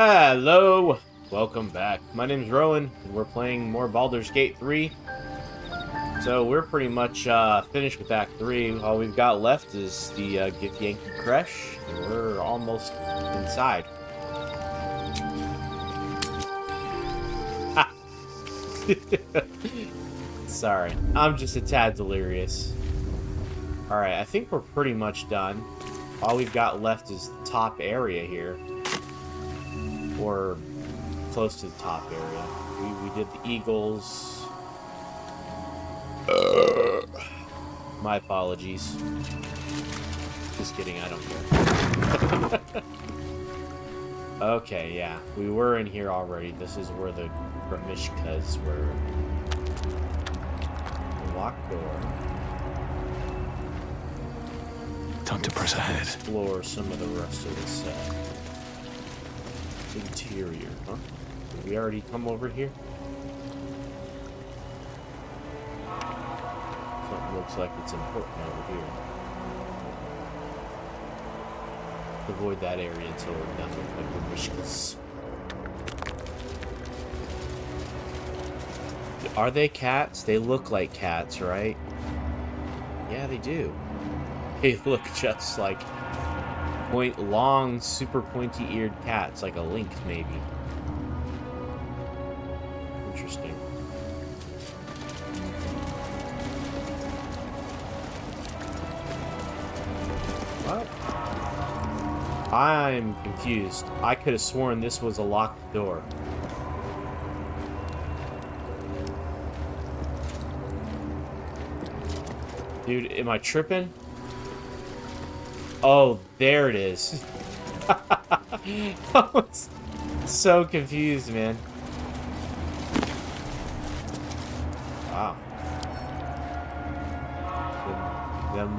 Hello! Welcome back. My name's Rowan, and we're playing more Baldur's Gate 3. So we're pretty much finished with Act 3. All we've got left is the Githyanki Creche, and we're almost inside. Ha! Sorry, I'm just a tad delirious. Alright, I think we're pretty much done. All we've got left is the top area here. Or close to the top area. We did the Eagles. My apologies. Just kidding, I don't care. Okay, yeah. We were in here already. This is where the Gramishkas were. Locked door. Time to press ahead. Explore some of the rest of the set. Interior, huh? Did we already come over here? Something looks like it's important over here. Avoid that area until we're done with the Mishkas. Are they cats? They look like cats, right? Yeah, they do. They look just like long, super pointy-eared cats, like a lynx, maybe. Interesting. What? I'm confused. I could have sworn this was a locked door. Dude, am I tripping? Oh, there it is. I was so confused, man. Wow. Them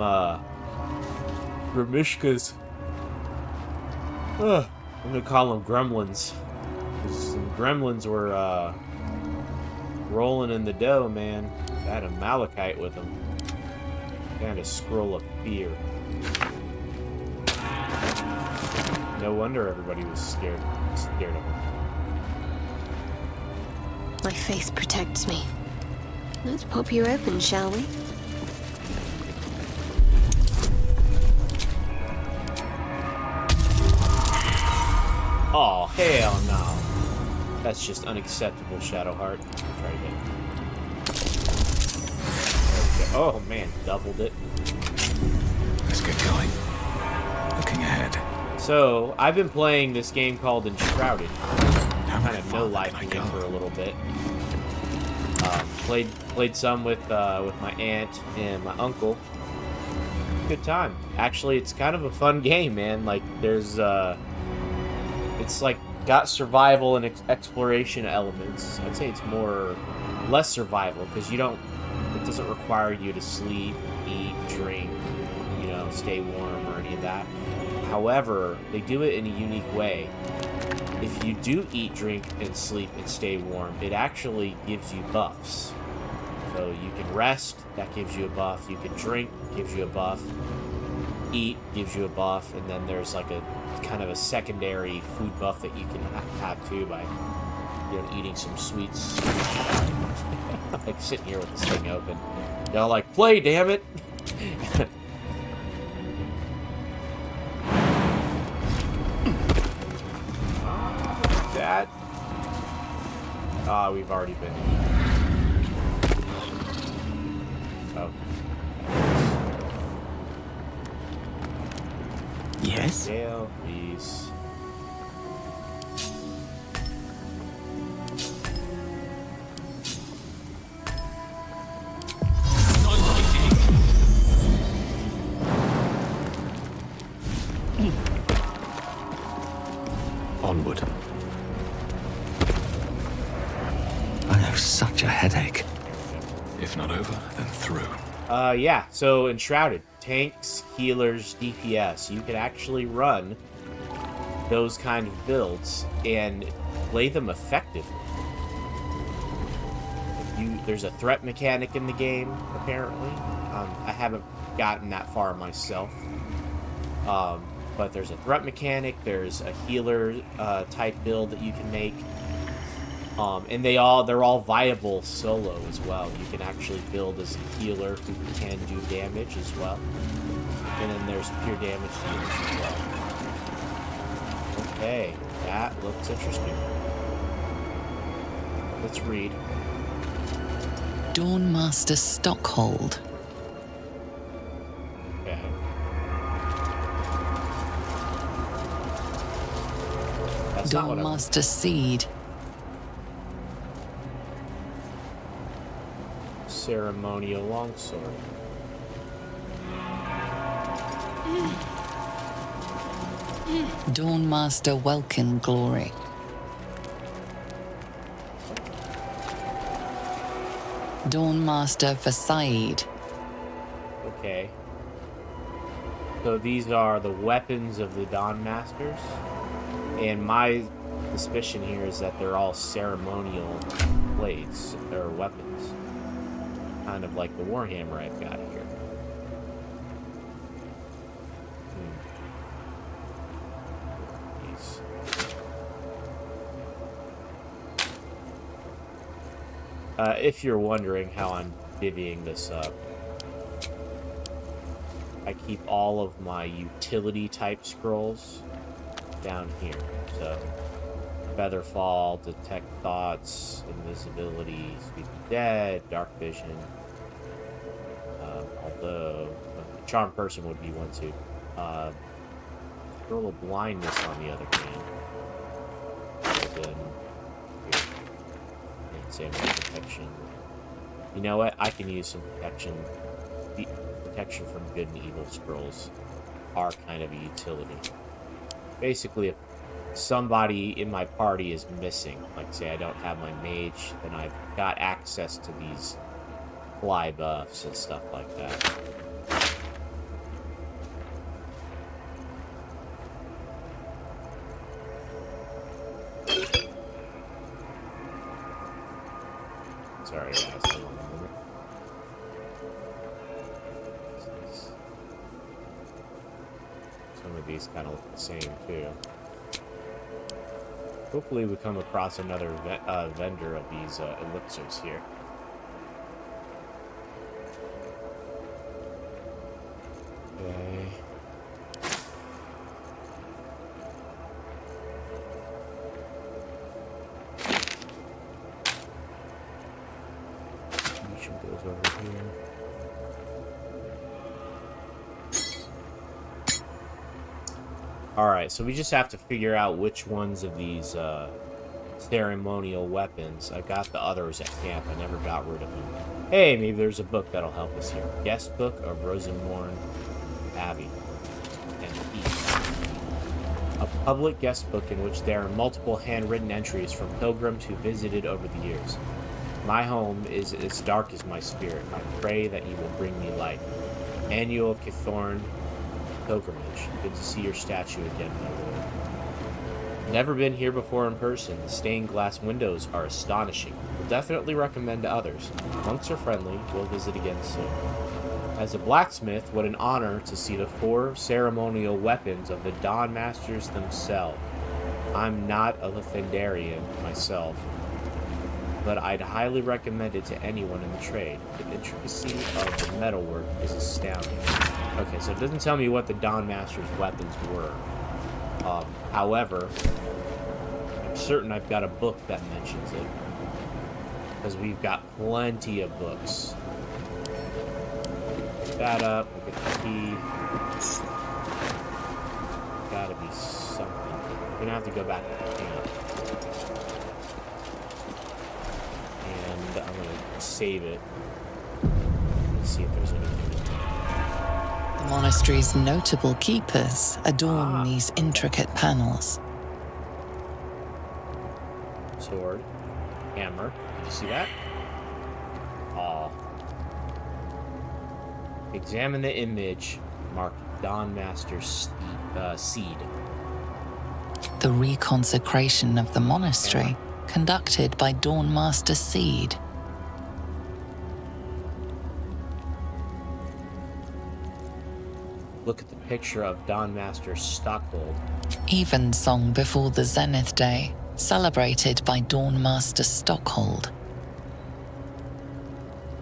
Gramishkas. I'm gonna call them gremlins. Some gremlins were, rolling in the dough, man. They had a malachite with them. And a scroll of fear. No wonder everybody was scared of him. My faith protects me. Let's pop you open, shall we? Oh, hell no. That's just unacceptable, Shadowheart. Try again. Okay. Oh, man. Doubled it. Let's get going. Looking ahead. So, I've been playing this game called Enshrouded. Kind of no-lifing it for a little bit. Played some with my aunt and my uncle. Good time. Actually, it's kind of a fun game, man. Like, there's it's like got survival and exploration elements. I'd say it's less survival because it doesn't require you to sleep, eat, drink, stay warm or any of that. However, they do it in a unique way. If you do eat, drink, and sleep and stay warm, it actually gives you buffs. So you can rest, that gives you a buff. You can drink, gives you a buff. Eat gives you a buff, and then there's like a kind of a secondary food buff that you can have too by eating some sweets. Like sitting here with this thing open. Y'all like, play, damn it! That. Ah, we've already been in. Oh. Yes? Jail, please. Onward. I have such a headache. If not over, then through. Yeah, so Enshrouded. Tanks, healers, DPS. You can actually run those kind of builds and play them effectively. There's a threat mechanic in the game, apparently. I haven't gotten that far myself. But there's a threat mechanic, there's a healer type build that you can make. And they're all viable solo as well. You can actually build as a healer who can do damage as well. And then there's pure damage healers as well. Okay, that looks interesting. Let's read. Dawnmaster Stockhold. Okay. That's not what I want. Dawnmaster Seed. Ceremonial longsword. Dawnmaster Welkin Glory. Dawnmaster Versailles. Okay. So these are the weapons of the Dawn Masters. And my suspicion here is that they're all ceremonial blades or weapons. Kind of like the Warhammer I've got here. These. If you're wondering how I'm divvying this up, I keep all of my utility type scrolls down here. So, Featherfall, Detect Thoughts, Invisibility, Speak the Dead, Dark Vision. Although, Charm Person would be one too. Scroll of Blindness on the other hand. And then, here. And same with Protection. You know what? I can use some protection. The protection from good and evil scrolls are kind of a utility. Basically, if somebody in my party is missing, like say I don't have my mage, then I've got access to these fly buffs and stuff like that. Sorry guys, hold on a minute. Some of these kind of look the same too. Hopefully we come across another vendor of these elixirs here. Okay. Each goes over here. Alright, so we just have to figure out which ones of these ceremonial weapons. I got the others at camp. I never got rid of them. Hey, maybe there's a book that'll help us here. Guest book of Rosenborn Abbey and East. A public guest book in which there are multiple handwritten entries from pilgrims who visited over the years. My home is as dark as my spirit. I pray that you will bring me light. Annual Kith'rak pilgrimage. Good to see your statue again, my lord. Never been here before in person. The stained glass windows are astonishing. Will definitely recommend to others. Monks are friendly. We'll visit again soon. As a blacksmith, what an honor to see the 4 ceremonial weapons of the Dawn Masters themselves. I'm not a Lethendarian myself, but I'd highly recommend it to anyone in the trade. The intricacy of the metalwork is astounding. Okay, so it doesn't tell me what the Dawn Masters' weapons were. However, I'm certain I've got a book that mentions it. Because we've got plenty of books. Pick that up, we'll get the key. Gotta be something. We're gonna have to go back to the camp. And I'm gonna save it. Let's see if there's anything. The monastery's notable keepers adorn these intricate panels. Sword. Hammer. Did you see that? Aw. Examine the image. Marked Dawn Master's seed. The reconsecration of the monastery, conducted by Dawnmaster Seed. Look at the picture of Dawn Master Stockhold. Evensong before the Zenith Day, celebrated by Dawn Master Stockhold.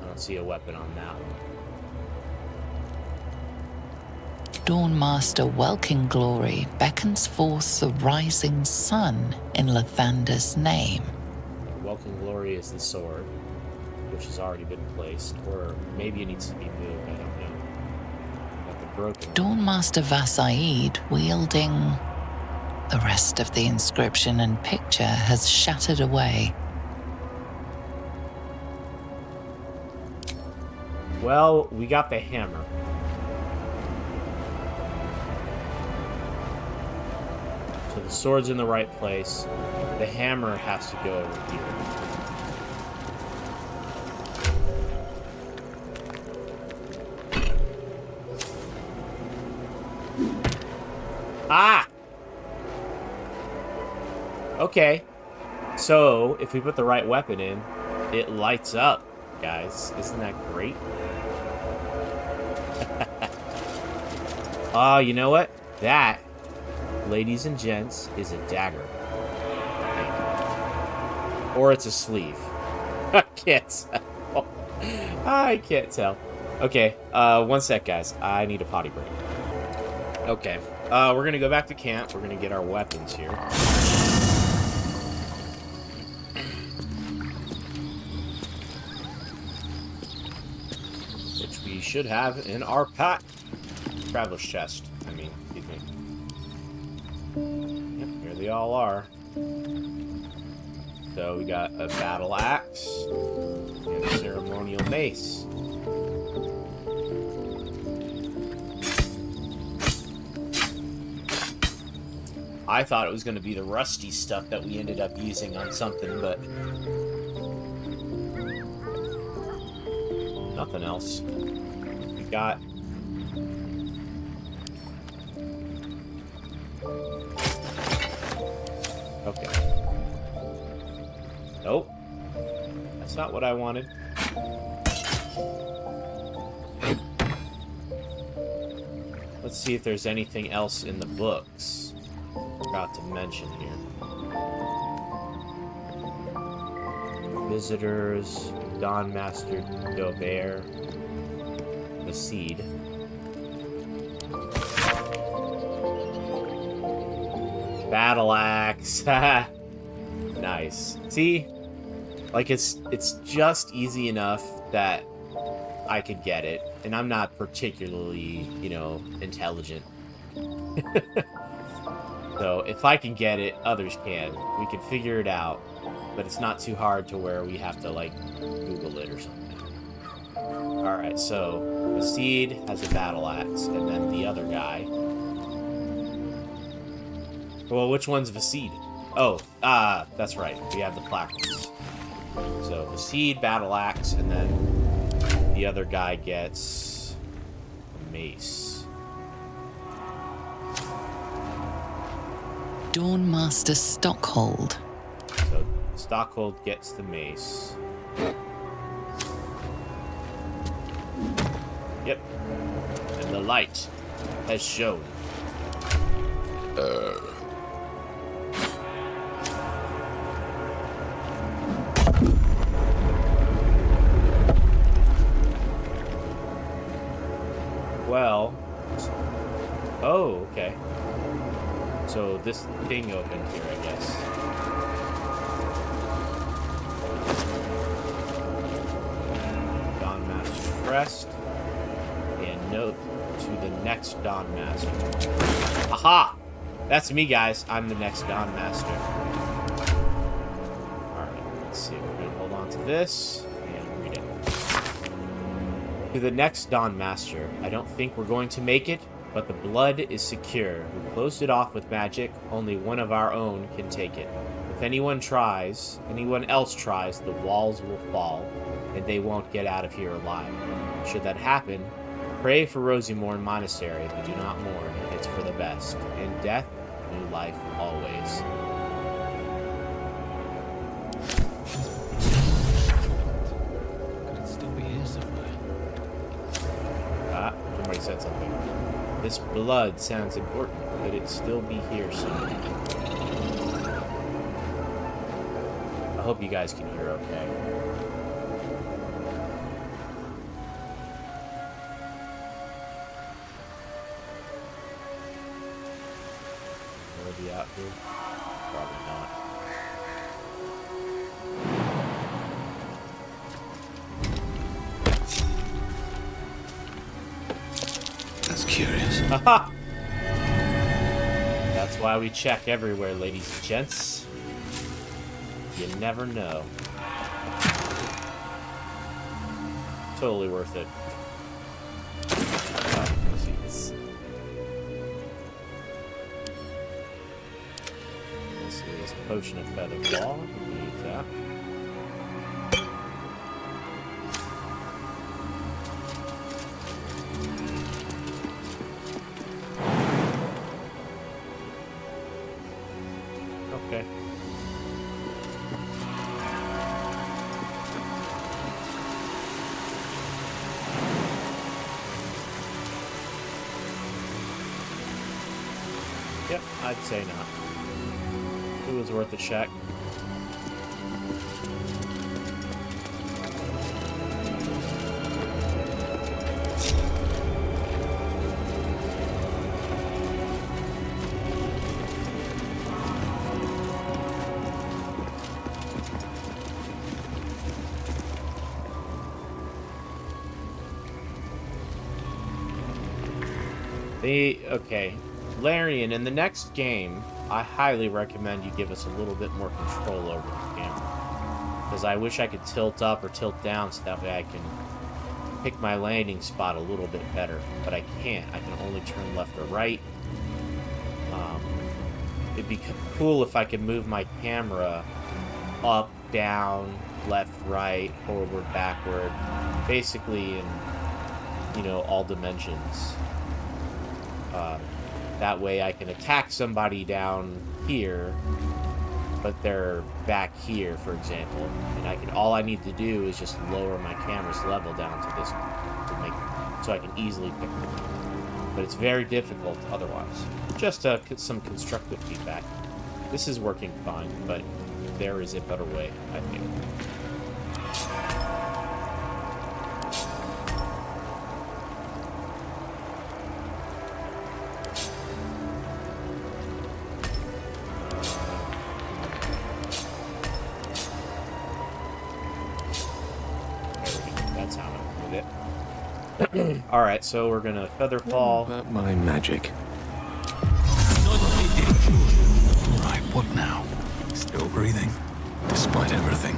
I don't see a weapon on that one. Dawn Master Welkin Glory beckons forth the rising sun in Lathander's name. Welcome Glory is the sword, which has already been placed, or maybe it needs to be moved, I don't know. Like the broken Dawn Master Vasaid wielding... The rest of the inscription and picture has shattered away. Well, we got the hammer. So the sword's in the right place. The hammer has to go over here. Ah! Okay. So, if we put the right weapon in, it lights up, guys. Isn't that great? You know what? That, ladies and gents, is a dagger. Or it's a sleeve. I can't tell. I can't tell. Okay, one sec, guys. I need a potty break. Okay, we're gonna go back to camp. We're gonna get our weapons here. Which we should have in our pack. Traveler's chest, I mean, excuse me. Yep, here they all are. So we got a battle axe and a ceremonial mace. I thought it was going to be the rusty stuff that we ended up using on something, but nothing else. We got okay. Nope. That's not what I wanted. Let's see if there's anything else in the books. Forgot to mention here. Visitors, Dawn Master Dovair, the Seed. Battle axe. Nice. See? Like, it's just easy enough that I could get it. And I'm not particularly, you know, intelligent. So, if I can get it, others can. We can figure it out. But it's not too hard to where we have to, like, Google it or something. Alright, so the Seed has a battle axe, and then the other guy. Well, which one's the Seed? Oh, that's right. We have the placards. So the Seed, battle axe, and then the other guy gets a mace. Dawn Master Stockhold. So Stockhold gets the mace. Yep. And the light has shown. Well. Oh, okay. So this thing opened here, I guess. Dawn Master Crest. And note to the next Dawn Master. Aha! That's me, guys. I'm the next Dawn Master. Alright, let's see. We're going to hold on to this and read it. To the next Dawn Master. I don't think we're going to make it, but the blood is secure. We closed it off with magic. Only one of our own can take it. If anyone else tries, the walls will fall, and they won't get out of here alive. Should that happen, pray for Rosemorn Monastery, but do not mourn. It's for the best. In death, new life always. Could it still be here somewhere? Somebody said something. This blood sounds important. Could it still be here somewhere? I hope you guys can hear okay. Will it be out here? Probably not. That's curious. Haha! That's why we check everywhere, ladies and gents. You never know. Totally worth it. Oh, jeez. This is Potion of Feather Fall. We'll use that. Okay. Yep, I'd say not. It was worth a check. Okay, Larian, in the next game, I highly recommend you give us a little bit more control over the camera. Because I wish I could tilt up or tilt down so that way I can pick my landing spot a little bit better. But I can't. I can only turn left or right. It'd be cool if I could move my camera up, down, left, right, forward, backward. Basically in, you know, all dimensions. That way I can attack somebody down here, but they're back here, for example. And all I need to do is just lower my camera's level down to this to make so I can easily pick them. But it's very difficult otherwise. Just some constructive feedback. This is working fine, but there is a better way, I think. Alright, so we're gonna feather fall. About my magic. Right, what now? Still breathing, despite everything.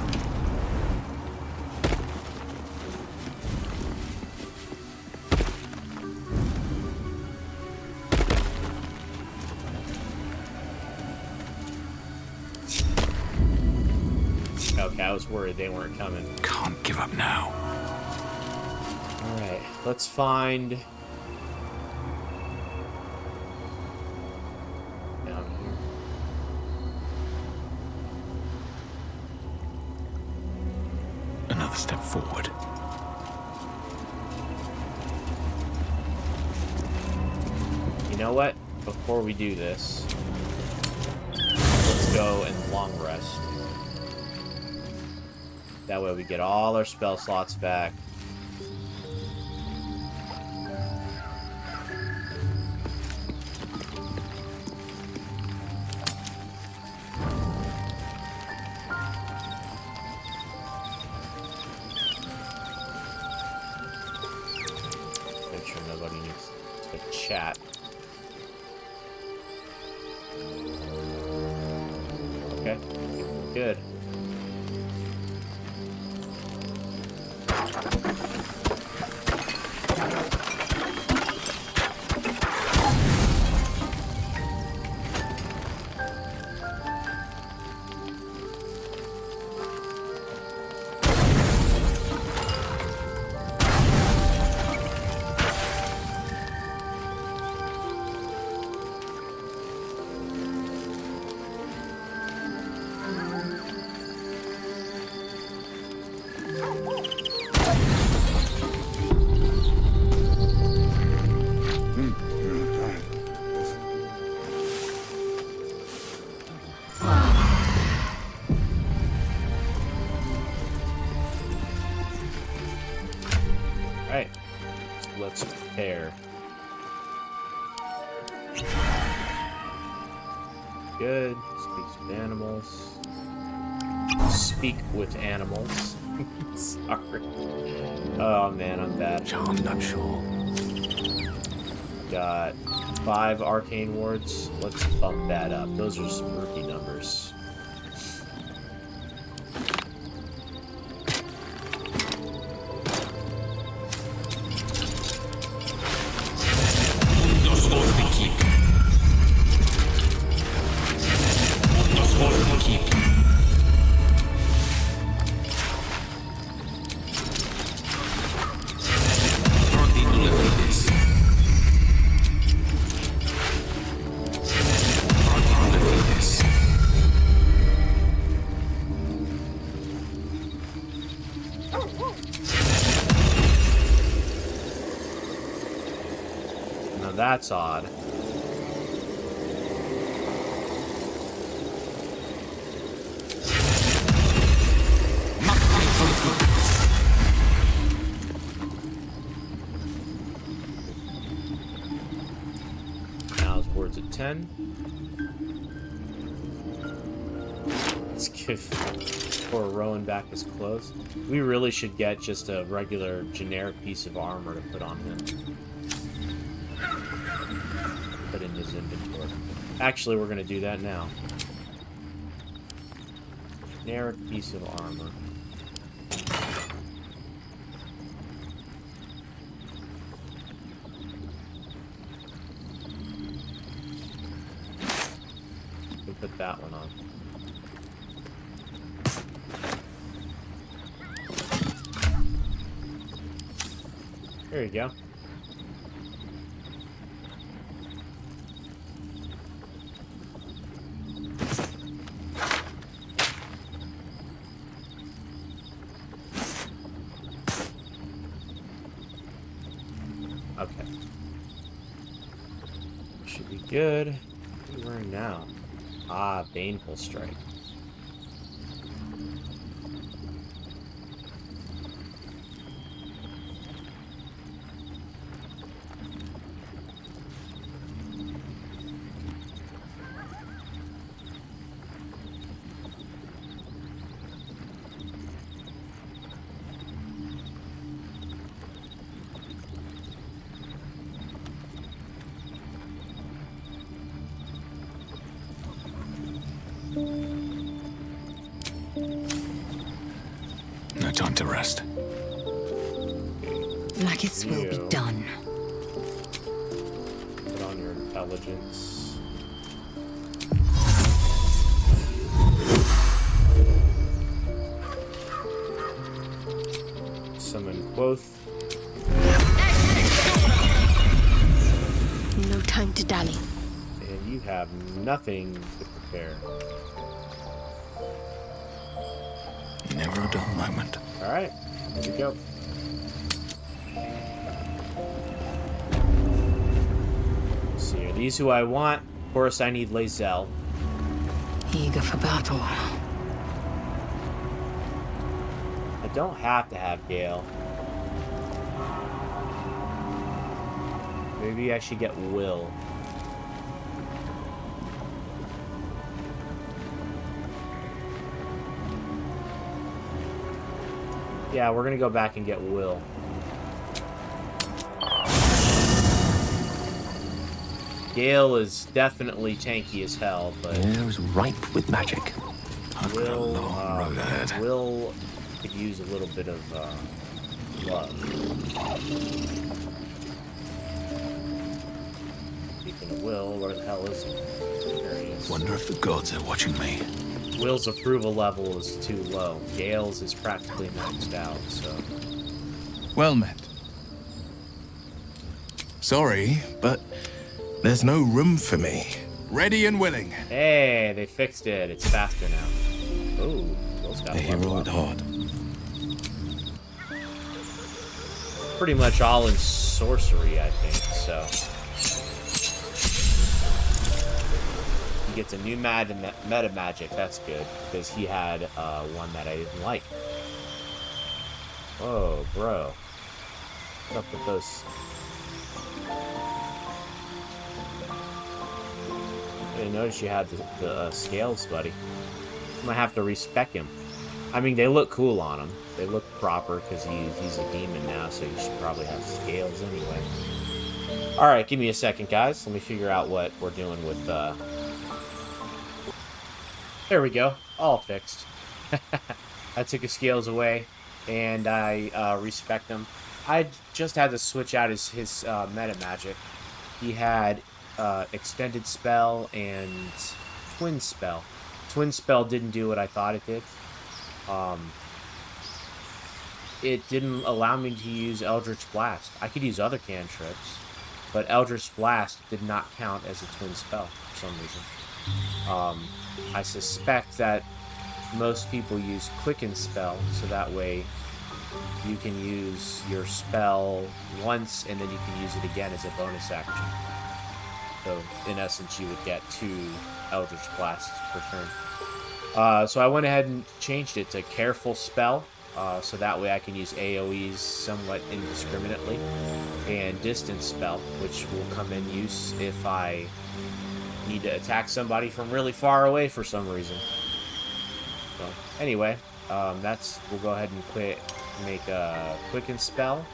Okay, I was worried they weren't coming. Can't give up now. Alright, let's find... down here. Another step forward. You know what? Before we do this, let's go and long rest. That way we get all our spell slots back. Make sure nobody needs to chat. Okay, good. good. Speaks with animals. Speak with animals. Sorry. Oh man, I'm bad. Charmed, I'm sure. Got 5 arcane wards. Let's bump that up. Those are some rookie numbers. That's odd. Now his word's at 10. Let's give poor Rowan back his clothes. We really should get just a regular generic piece of armor to put on him. Put in his inventory. Actually, we're going to do that now. Generic piece of armor. We'll put that one on. There you go. Okay. Should be good. What are we wearing now? Ah, Baneful Strike. No time to rest. Maggots will be done. Put on your intelligence. Summon Quoth. No time to dally. And you have nothing to prepare. Never a dull moment. Alright, here we go. Let's see, are these who I want? Of course, I need Lae'zel. Eager for battle. I don't have to have Gale. Maybe I should get Will. Yeah, we're gonna go back and get Will. Gale is definitely tanky as hell, but Air is ripe with magic. I've got a long road ahead. Will could use a little bit of love. Speaking of Will, where the hell is he? There he is. Wonder if the gods are watching me. Will's approval level is too low. Gale's is practically maxed out, so... Well met. Sorry, but there's no room for me. Ready and willing. Hey, they fixed it. It's faster now. Ooh, Will's got A a hero level at up. heart. Pretty much all in sorcery, I think, so... He gets a new meta magic. That's good, because he had one that I didn't like. Whoa, bro. What's up with those? didn't notice you had the scales, buddy. I might have to respec him. I mean, they look cool on him. They look proper because he's a demon now, so you should probably have scales anyway. Alright, give me a second, guys. Let me figure out what we're doing with... There we go. All fixed. I took his scales away, and I respect him. I just had to switch out his meta magic. He had extended spell and twin spell. Twin spell didn't do what I thought it did. It didn't allow me to use Eldritch Blast. I could use other cantrips, but Eldritch Blast did not count as a twin spell for some reason. I suspect that most people use Quicken Spell, so that way you can use your spell once and then you can use it again as a bonus action. So, in essence, you would get 2 Eldritch Blasts per turn. So I went ahead and changed it to Careful Spell, so that way I can use AoEs somewhat indiscriminately, and Distance Spell, which will come in use if I need to attack somebody from really far away for some reason. So, anyway, we'll go ahead and make a Quicken Spell.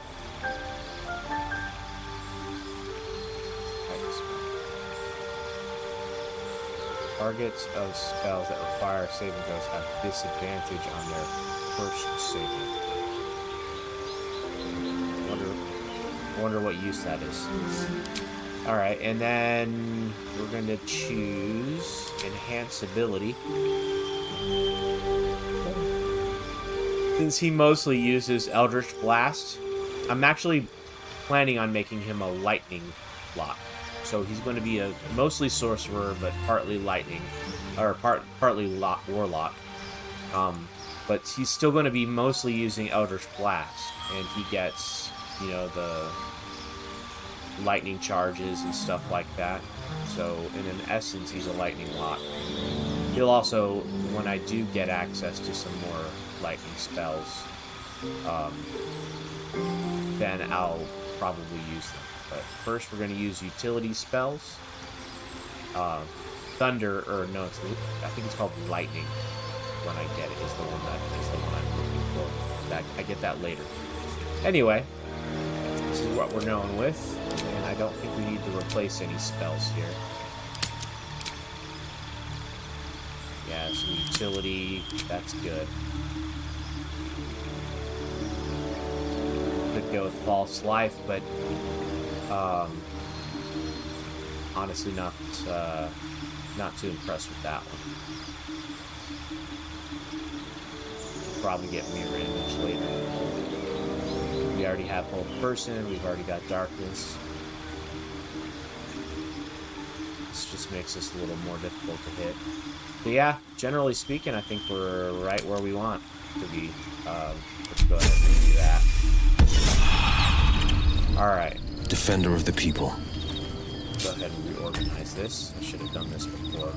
Targets of spells that require saving throws have disadvantage on their first saving. Wonder what use that is. Alright, and then we're going to choose Enhance Ability. Since he mostly uses Eldritch Blast, I'm actually planning on making him a Lightning Lock. So he's going to be a mostly sorcerer, but partly lightning, or partly warlock. But he's still going to be mostly using Eldritch Blast, and he gets, you know, the lightning charges and stuff like that. So in an essence, he's a lightning lock. He'll also, when I do get access to some more lightning spells, then I'll probably use them. But first, we're going to use utility spells. Thunder, or no, I think it's called Lightning. When I get it, is the one I'm looking for. I get that later. Anyway, this is what we're going with, and I don't think we need to replace any spells here. Yeah, some utility. That's good. Could go with False Life, but honestly not too impressed with that one. Probably get mirror image later. We already have Whole Person, we've already got Darkness. This just makes this a little more difficult to hit. But yeah, generally speaking, I think we're right where we want to be. Let's go ahead and do that. Alright. Defender of the people. Go ahead and reorganize this. I should have done this before.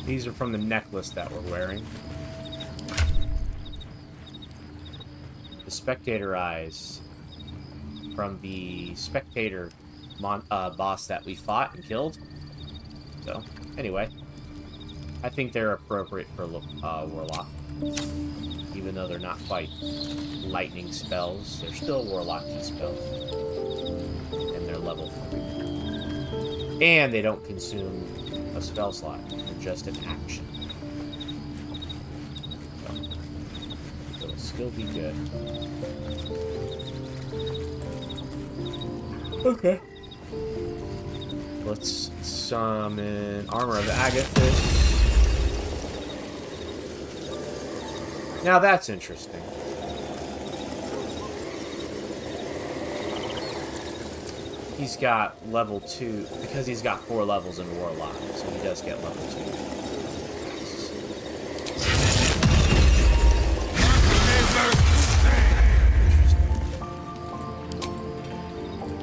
These are from the necklace that we're wearing. The Spectator Eyes. From the Spectator boss that we fought and killed. So, anyway. I think they're appropriate for Warlock. Even even though they're not quite lightning spells. They're still warlocky spells. And they're level 3. And they don't consume a spell slot. They're just an action. So it'll still be good. Okay. Let's summon Armor of Agathis. Now that's interesting. He's got level 2, because he's got 4 levels in Warlock, so he does get level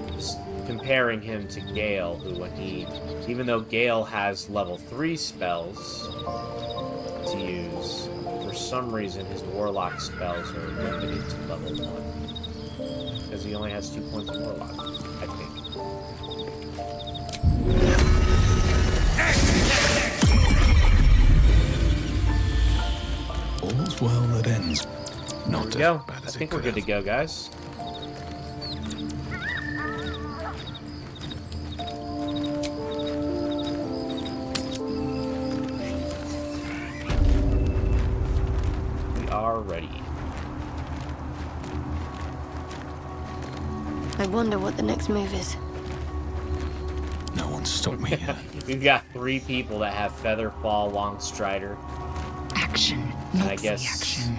2. Just comparing him to Gale, who even though Gale has level 3 spells to use, for some reason his Warlock spells are limited to level 1. Because he only has 2 points in Warlock, I think. All's well that ends. Not as Go. bad I as think it we're could good to have. go, guys. We are ready. I wonder what the next move is. No one stopped me yet. We've got 3 people that have Featherfall, Longstrider. Action, And not I guess the action.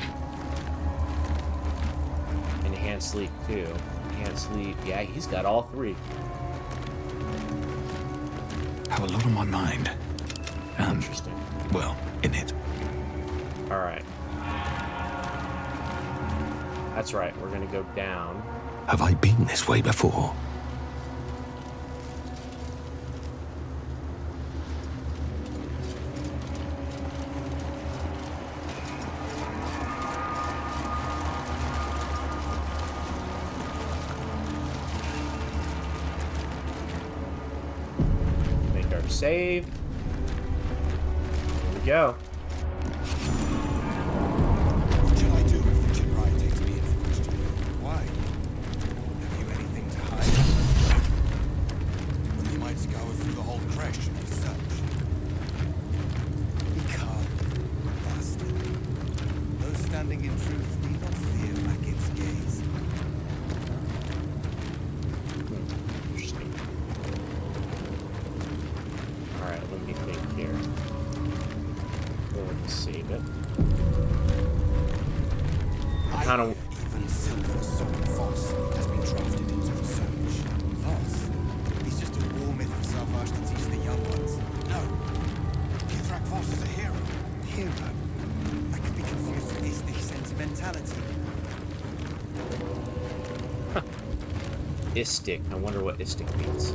Enhanced Leap too. Enhanced Leap, yeah, he's got all 3. Have a lot on my mind. And, Interesting. well, in it. Alright. That's right, we're gonna go down. Have I been this way before? Make our save. Here we go. What shall I do if the Kith'rak takes me in for questioning? Why? Have you anything to hide? Well, you might scour through the whole Creche and search. Be calm, bastard. Those standing in truth need not fear Maggot's gaze. Interesting. Alright, let me think here. Go ahead and save it. Kind of. Even silver sword Voss has been drafted into the search. Voss? He's just a war myth for Savage to teach the young ones. No. Kith'rak Voss is a hero. Hero? That could be confused with Istik sentimentality. Istik. I wonder what Istik means.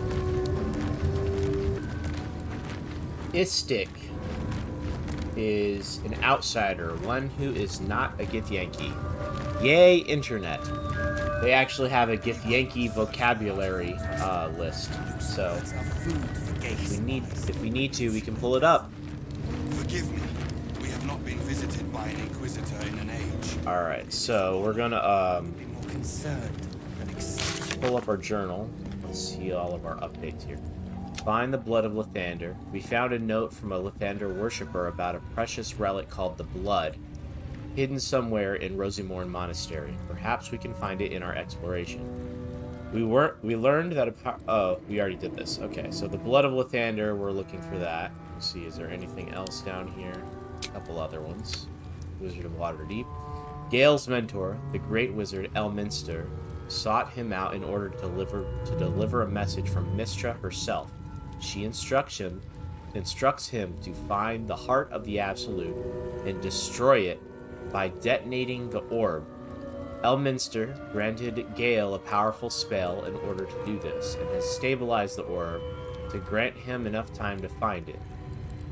Istik is an outsider, one who is not a Githyanki. Yay, internet. They actually have a Githyanki vocabulary list. So That's our food for gaze. if we need to, we can pull it up. Forgive me. We have not been visited by an Inquisitor in an age. Alright, so we're gonna Be more concerned than excited. pull up our journal. Let's see all of our updates here. Find the blood of Lathander. We found a note from a Lathander worshipper about a precious relic called the Blood, hidden somewhere in Rosimorn Monastery. Perhaps we can find it in our exploration. We learned that we already did this. Okay, so the Blood of Lathander, we're looking for that. Let's see, is there anything else down here? A couple other ones. Wizard of Waterdeep. Gale's mentor, the great wizard Elminster, sought him out in order to deliver a message from Mystra herself. She instructs him to find the heart of the Absolute and destroy it by detonating the orb. Elminster granted Gale a powerful spell in order to do this, and has stabilized the orb to grant him enough time to find it.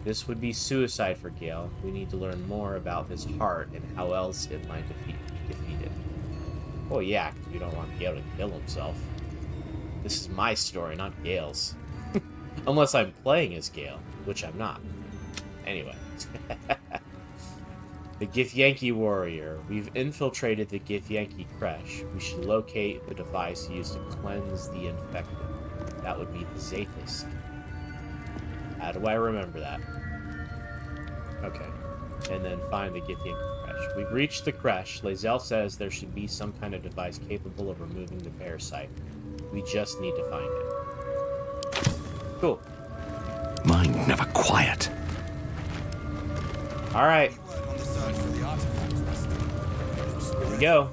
This would be suicide for Gale. We need to learn more about this heart and how else it might be defeated. Oh yeah, 'cause we don't want Gale to kill himself. This is my story, not Gale's. Unless I'm playing as Gale, which I'm not. Anyway. The Githyanki warrior. We've infiltrated the Githyanki Creche. We should locate the device used to cleanse the infected. That would be the Zaithis. How do I remember that? Okay. And then find the Githyanki Creche. We've reached the Creche. Lae'zel says there should be some kind of device capable of removing the parasite. We just need to find it. Cool. Mind never quiet. Alright. On the search for the artifact, Rusty. Here we go.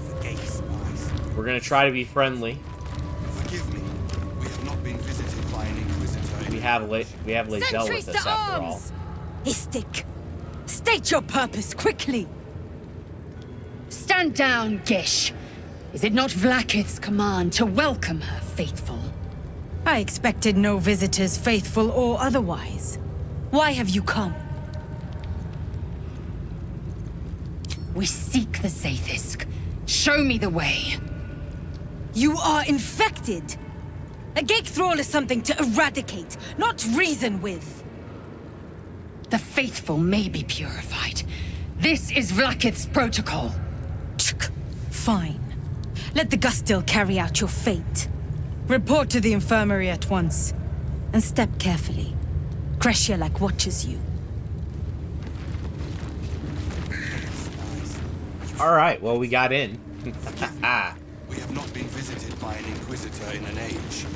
For gay spies. We're gonna try to be friendly. Forgive me. We have not been visited by an inquisitor. We have Lae'zel with us after all. Istik, state your purpose quickly. Stand down, Gish. Is it not Vlaakith's command to welcome her faithful? I expected no visitors, faithful or otherwise. Why have you come? We seek the Zaithisk. Show me the way. You are infected. A gate thrall is something to eradicate, not reason with. The faithful may be purified. This is Vlaakith's protocol. Fine. Let the Gustil carry out your fate. Report to the infirmary at once. And step carefully. Creche watches you. Alright, well, we got in. Ah. We have not been visited by an inquisitor in an age.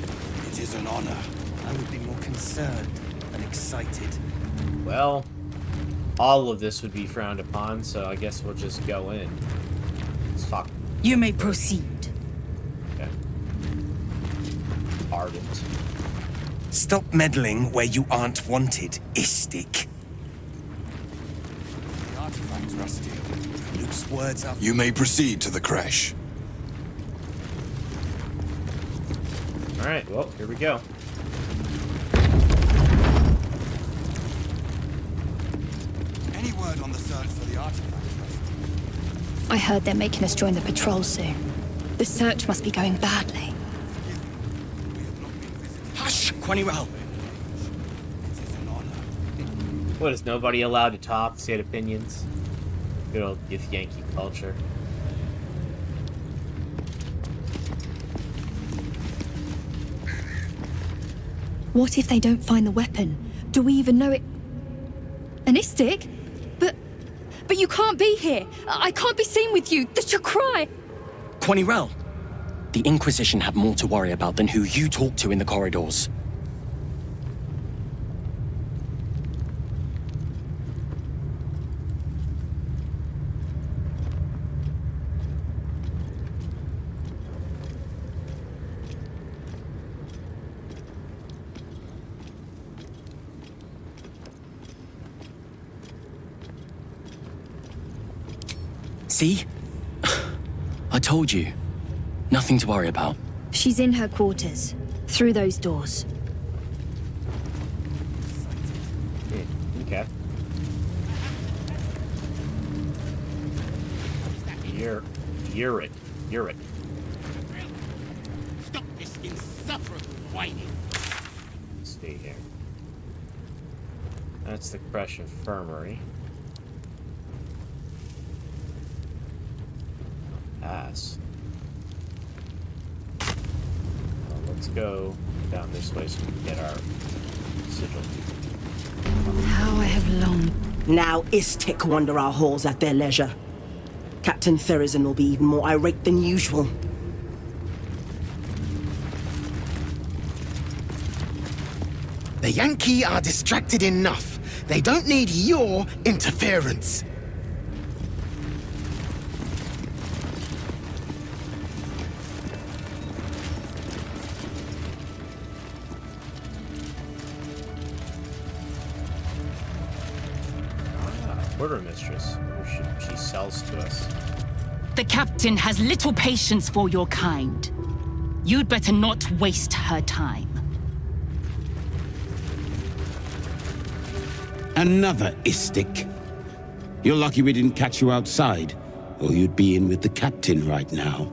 It is an honor. I would be more concerned than excited. Well, all of this would be frowned upon, so I guess we'll just go in. Let's talk. You may proceed. Okay. Ardent. Stop meddling where you aren't wanted, Istik. The artifact, Rusty. Loose words up. You may proceed to the creche. Alright, well, here we go. Any word on the search for the artifact, Rusty? I heard they're making us join the patrol soon. The search must be going badly. Hush, Quanirel. It is an honor. What, is nobody allowed to talk, say opinions? Good old Githyanki culture. What if they don't find the weapon? Do we even know it? An Istik? But you can't be here. I can't be seen with you. That's your cry. Quanirel. The Inquisition have more to worry about than who you talk to in the corridors. See? I told you. Nothing to worry about. She's in her quarters. Through those doors. Okay. Uric. Stop this insufferable whining. Let's see here. That's the Creche Infirmary. Pass. Well, let's go down this way so we can get our sigil. How I have longed. Now Istik wander our halls at their leisure. Captain Therizin will be even more irate than usual. The Yankee are distracted enough. They don't need your interference. Quartermistress. She sells to us. The captain has little patience for your kind. You'd better not waste her time. Another Istik. You're lucky we didn't catch you outside, or you'd be in with the captain right now.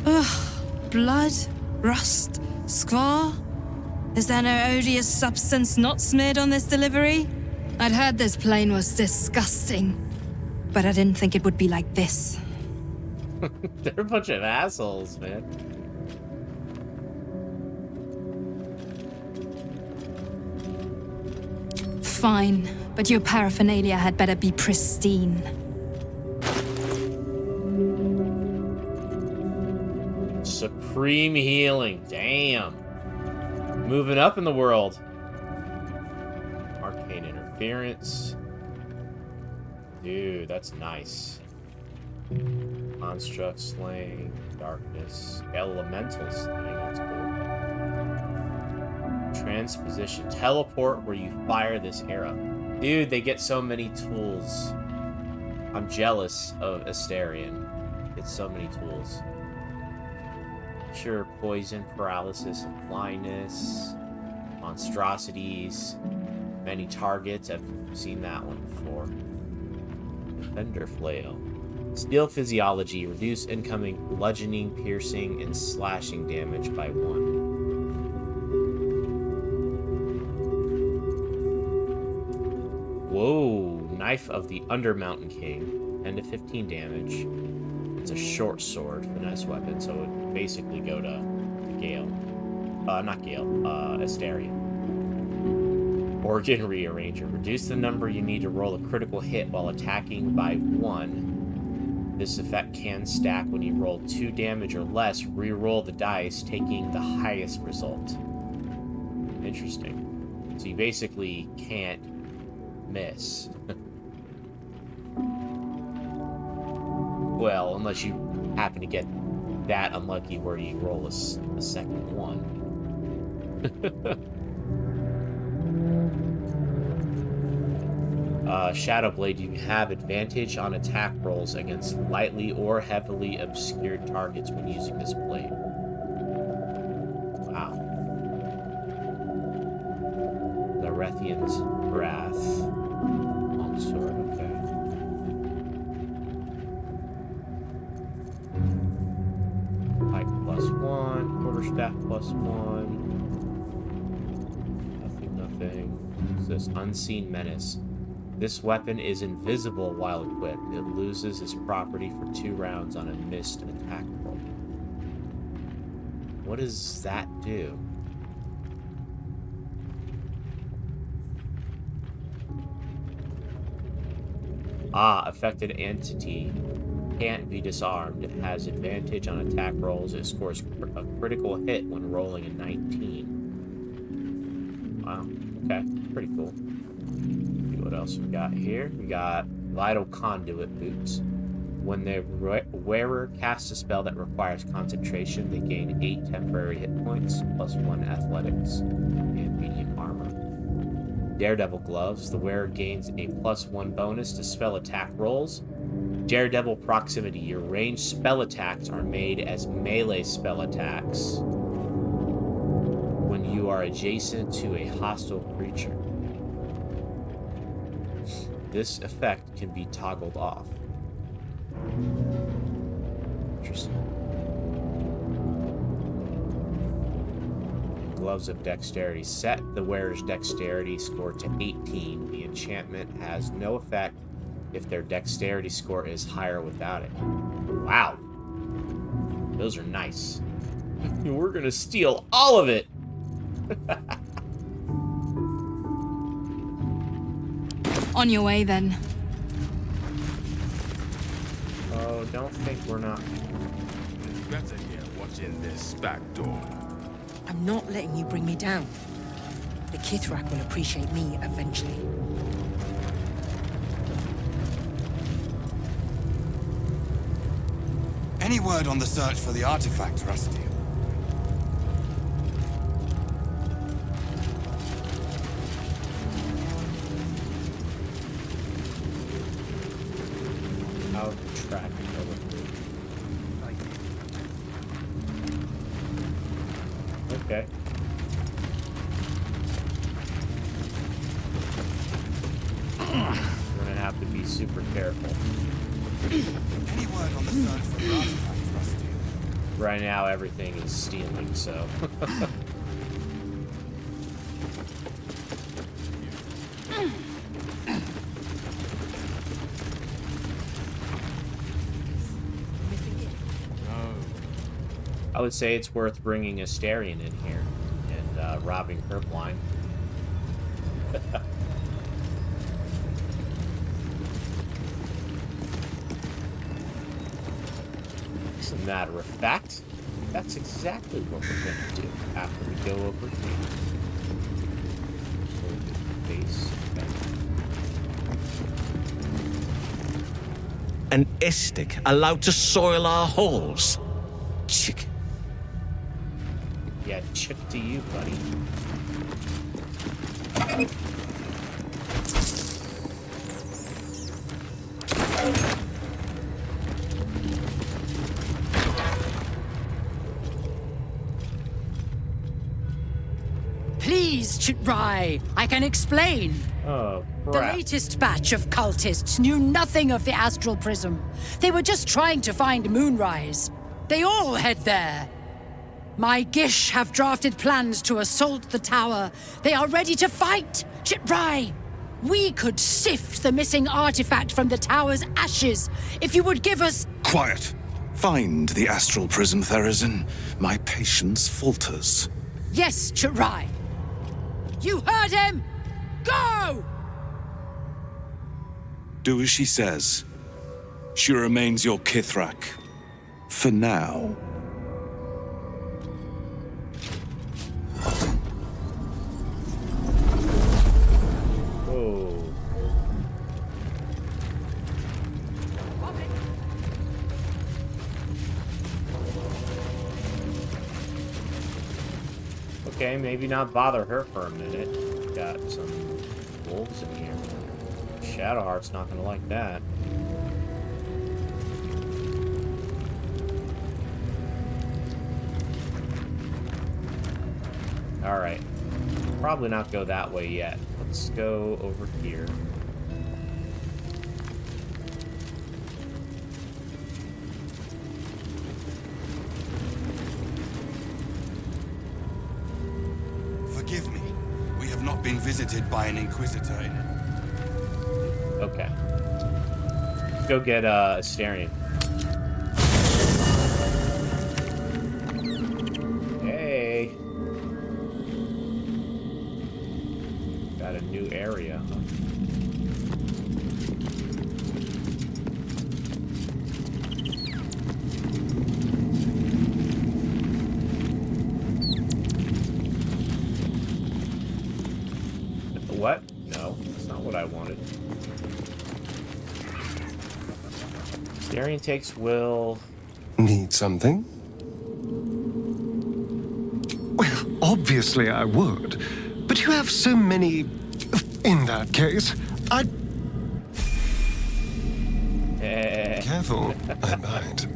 Ugh. Blood, rust, scar. Is there no odious substance not smeared on this delivery? I'd heard this plane was disgusting, but I didn't think it would be like this. They're a bunch of assholes, man. Fine, but your paraphernalia had better be pristine. Supreme healing. Damn. Moving up in the world. Arcane interference. Dude, that's nice. Construct slaying. Darkness. Elemental slaying. That's cool. Transposition. Teleport where you fire this arrow. Dude, they get so many tools. I'm jealous of Astarion. It's so many tools. Sure, poison, paralysis, blindness, monstrosities, many targets. I've seen that one before. Defender flail. Steel physiology. Reduce incoming bludgeoning, piercing, and slashing damage by 1. Whoa, Knife of the Undermountain King, 10 to 15 damage. It's a short sword, finesse weapon, so it would basically go to Gale. Not Gale, Astarion. Organ Rearranger. Reduce the number you need to roll a critical hit while attacking by 1. This effect can stack when you roll 2 damage or less. Reroll the dice, taking the highest result. Interesting. So you basically can't miss. Well, unless you happen to get that unlucky where you roll a second one. Shadowblade, you have advantage on attack rolls against lightly or heavily obscured targets when using this blade. Wow. Larethian's Wrath. Longsword, okay. Pike +1, quarterstaff +1. Nothing. What's this? Unseen Menace. This weapon is invisible while equipped. It loses its property for 2 rounds on a missed attack roll. What does that do? Affected entity can't be disarmed. It has advantage on attack rolls. It scores a critical hit when rolling a 19. Wow. Okay. Pretty cool. Let's see what else we got here. We got Vital Conduit Boots. When the wearer casts a spell that requires concentration, they gain 8 temporary hit points, +1 athletics, and medium armor. Daredevil Gloves. The wearer gains a +1 bonus to spell attack rolls. Daredevil Proximity. Your ranged spell attacks are made as melee spell attacks when you are adjacent to a hostile creature. This effect can be toggled off. Interesting. Gloves of Dexterity. Set the wearer's dexterity score to 18. The enchantment has no effect if their dexterity score is higher without it. Wow. Those are nice. We're gonna steal all of it. On your way, then. Oh, don't think we're not. It's better here watching this back door. I'm not letting you bring me down. The Kith'rak will appreciate me eventually. Any word on the search for the artifact, Rusty? Out of track. Okay. We're gonna have to be super careful. Any word on the search for the artifact, Rusty? Right now, everything is stealing, so. I would say it's worth bringing Astarion in here and robbing her blind. As a matter of fact, that's exactly what we're going to do after we go over here. Base. An Istik allowed to soil our halls? Chick. Yeah, chick to you, buddy. Please, Chitrai, I can explain. Oh, The crap. latest batch of cultists knew nothing of the astral prism. They were just trying to find Moonrise. They all head there. My Gish have drafted plans to assault the tower. They are ready to fight. Chitrai, we could sift the missing artifact from the tower's ashes if you would give us... Quiet. Find the astral prism, Therizin. My patience falters. Yes, Chitrai. You heard him! Go! Do as she says. She remains your Kith'rak. For now. Whoa. Okay, maybe not bother her for a minute. Got some wolves in here. Shadowheart's not gonna like that. Alright. Probably not go that way yet. Let's go over here. Forgive me. We have not been visited by an Inquisitor in... Okay. Let's go get Astarion. Hey. Got a new area. What? No, that's not what I wanted. Astarion takes will. Need something? Well, obviously I would. But you have so many... In that case, I'd... Careful, I might.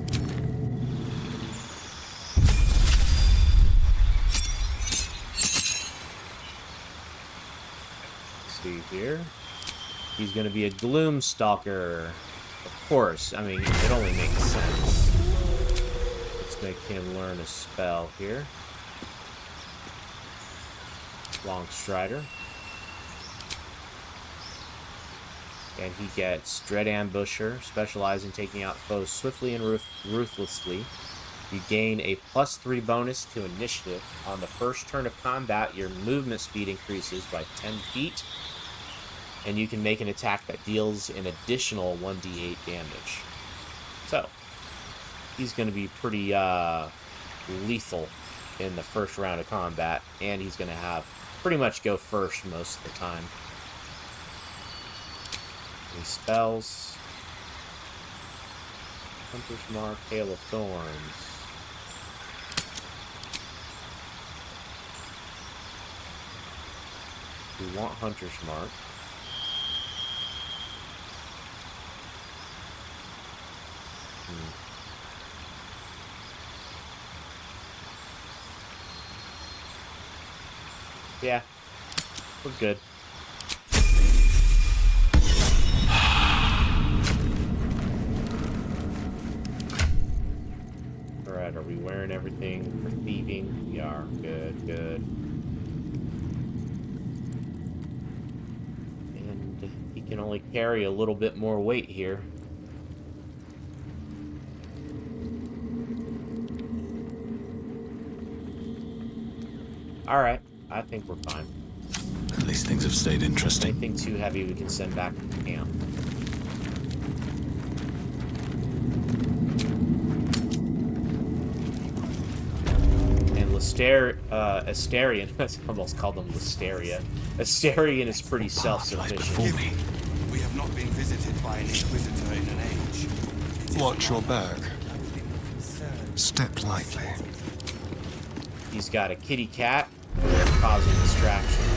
See here. He's gonna be a Gloomstalker. Of course, I mean, it only makes sense. Let's make him learn a spell here. Long Strider. And he gets Dread Ambusher, specializing in taking out foes swiftly and ruthlessly. You gain a +3 bonus to initiative. On the first turn of combat, your movement speed increases by 10 feet. And you can make an attack that deals an additional 1d8 damage. So, he's going to be pretty lethal in the first round of combat. And he's going to have pretty much go first most of the time. Any spells? Hunter's Mark, Hail of Thorns. We want Hunter's Mark. Yeah, we're good. Alright, are we wearing everything for thieving? We are. Good, good. And he can only carry a little bit more weight here. Alright. I think we're fine. At least things have stayed interesting. Anything too heavy we can send back to camp. And Asterion, I almost called them Listeria. Asterion is pretty self-sufficient. We have not been visited by an Inquisitor in an age. Watch your back. Step lightly. He's got a kitty cat, causing distractions.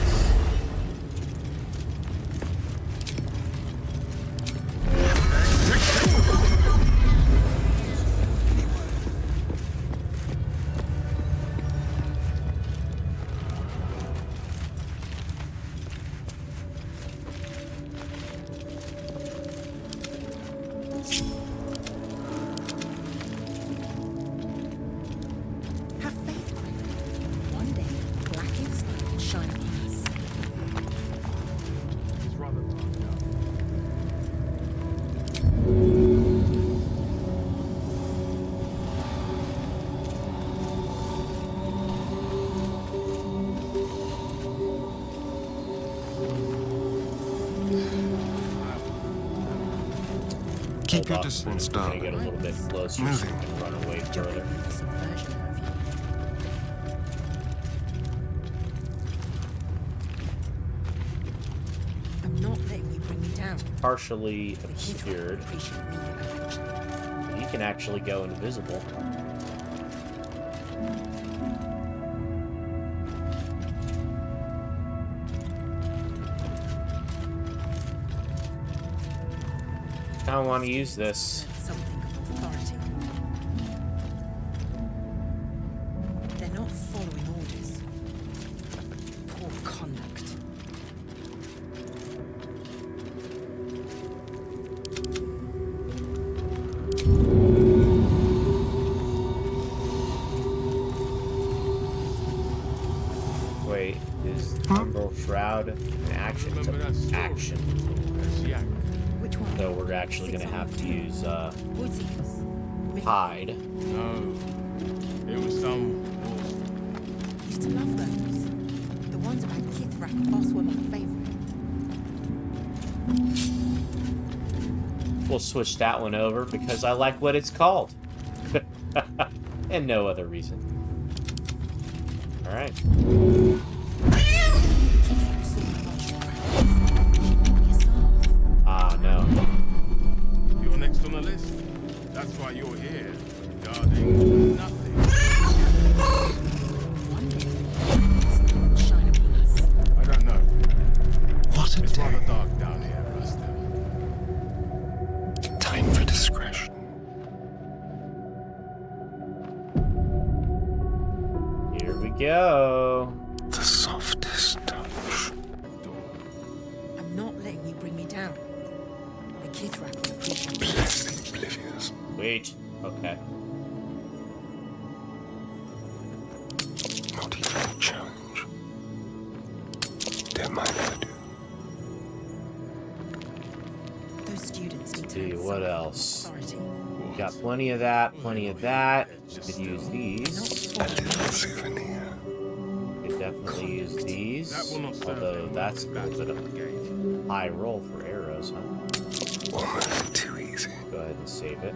Keep your distance, darling. Get a little bit closer so we can run away further. I'm not letting you bring me down. Partially obscured. He can actually go invisible. I don't want to use this. Something of authority. They're not following orders. Poor conduct. Wait, is Umbral Shroud an action? It's an action. Which one? So we're actually gonna have to use hide. No, it was some. Used to love those. The ones about Kith'rak boss were my favorite. We'll switch that one over because I like what it's called. And no other reason. Alright. Ah, no. You're next on the list. That's why you're here, guarding nothing. Shine upon us. I don't know. What a It's day. rather dark down here, Rustin. Time for discretion. Here we go. The softest touch. I'm not letting you bring me down. The Kith'rak will appreciate Blessed oblivious. Wait. Okay. Not even a challenge. Don't mind if I do. those students need to See, know what some else? authority. We got plenty of that, plenty of that. Could use these. A little souvenir. Could definitely use these. Although that's a little bit of a high roll for arrows, huh? Almost too easy. Go ahead and save it.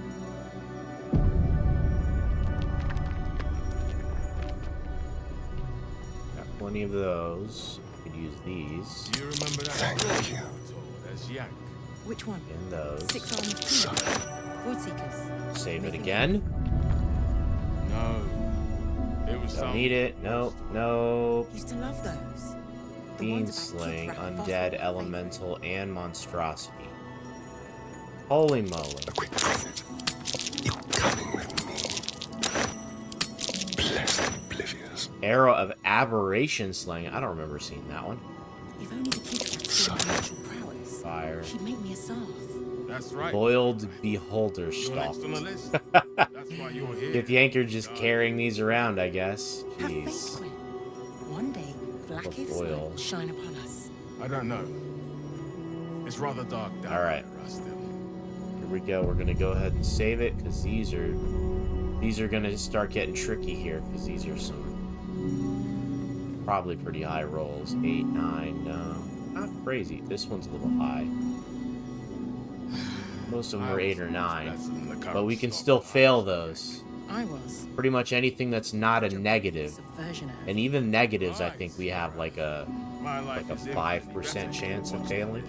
Got plenty of those. Could use these. Do you remember that? Thank you. There's Yak. Which one? And those. 6 armed Void Seekers. Save it again. No. It was Don't some. need it. Nope. Nope. Used to love those. The Fiend ones about Slaying, Kith'rak Undead, fossil Elemental, and Monstrosity. Holy moly. A quick minute. You're coming with me. Blessed oblivious. Arrow of Aberration Slaying. I don't remember seeing that one. If only the Kith'rak saw my natural prowess. Fire. She'd make me a Sarth. That's right. Boiled Beholder You're Stalk. next on the list. That's why you're here. Githyanki just carrying these around, I guess. Have faith, Jeez. Quinn. One day, Blackith's oil. light will shine upon us. I don't know. It's rather dark down Alright. there, Rustin. Here we go. We're gonna go ahead and save it because these are gonna start getting tricky here because these are some probably pretty high rolls. 8, 9, no. Not crazy. This one's a little high. Most of them are 8 or 9. But we can still fail those. I was. Pretty much anything that's not a negative. And even negatives, I think we have like a 5% chance of failing.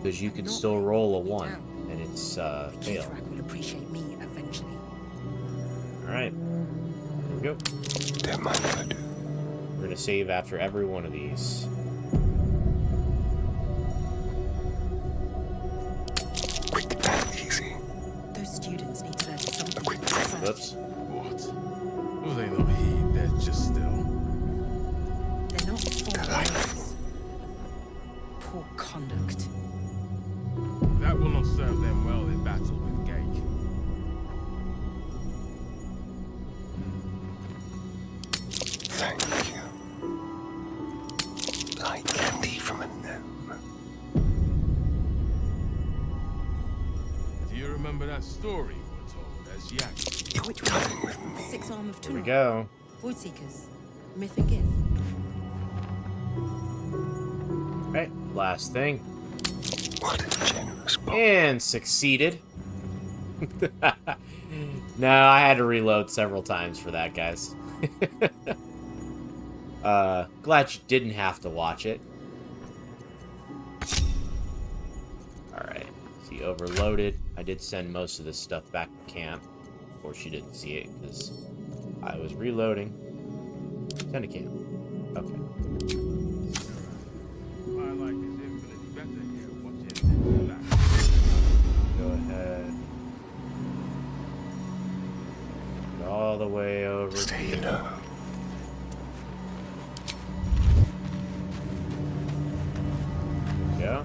Because you can still roll a 1 and it's fail. Kith'rak will appreciate me eventually. Alright. Here we go. Don't mind if I do. We're gonna save after every one of these. Quick and easy. Those students need to learn something. Whoops. What? Will they not heed? They're just still. They're not foreigners. Poor conduct. That will not serve them well in battle with Gate. Thank you. Like candy from a gnome. Do you remember that story we were told as Yak? Which one? 6 Arm of Here we Tunor. go. Voidseekers. Myth and Gith. Alright, last thing. What a generous boy. And succeeded. No, I had to reload several times for that, guys. Glad you didn't have to watch it. Alright, see, overloaded. I did send most of this stuff back to camp. Of course, she didn't see it because I was reloading. Send to camp. Okay. My life is infinitely better here watching that. Go ahead. Go all the way over Stay here. low. Yeah.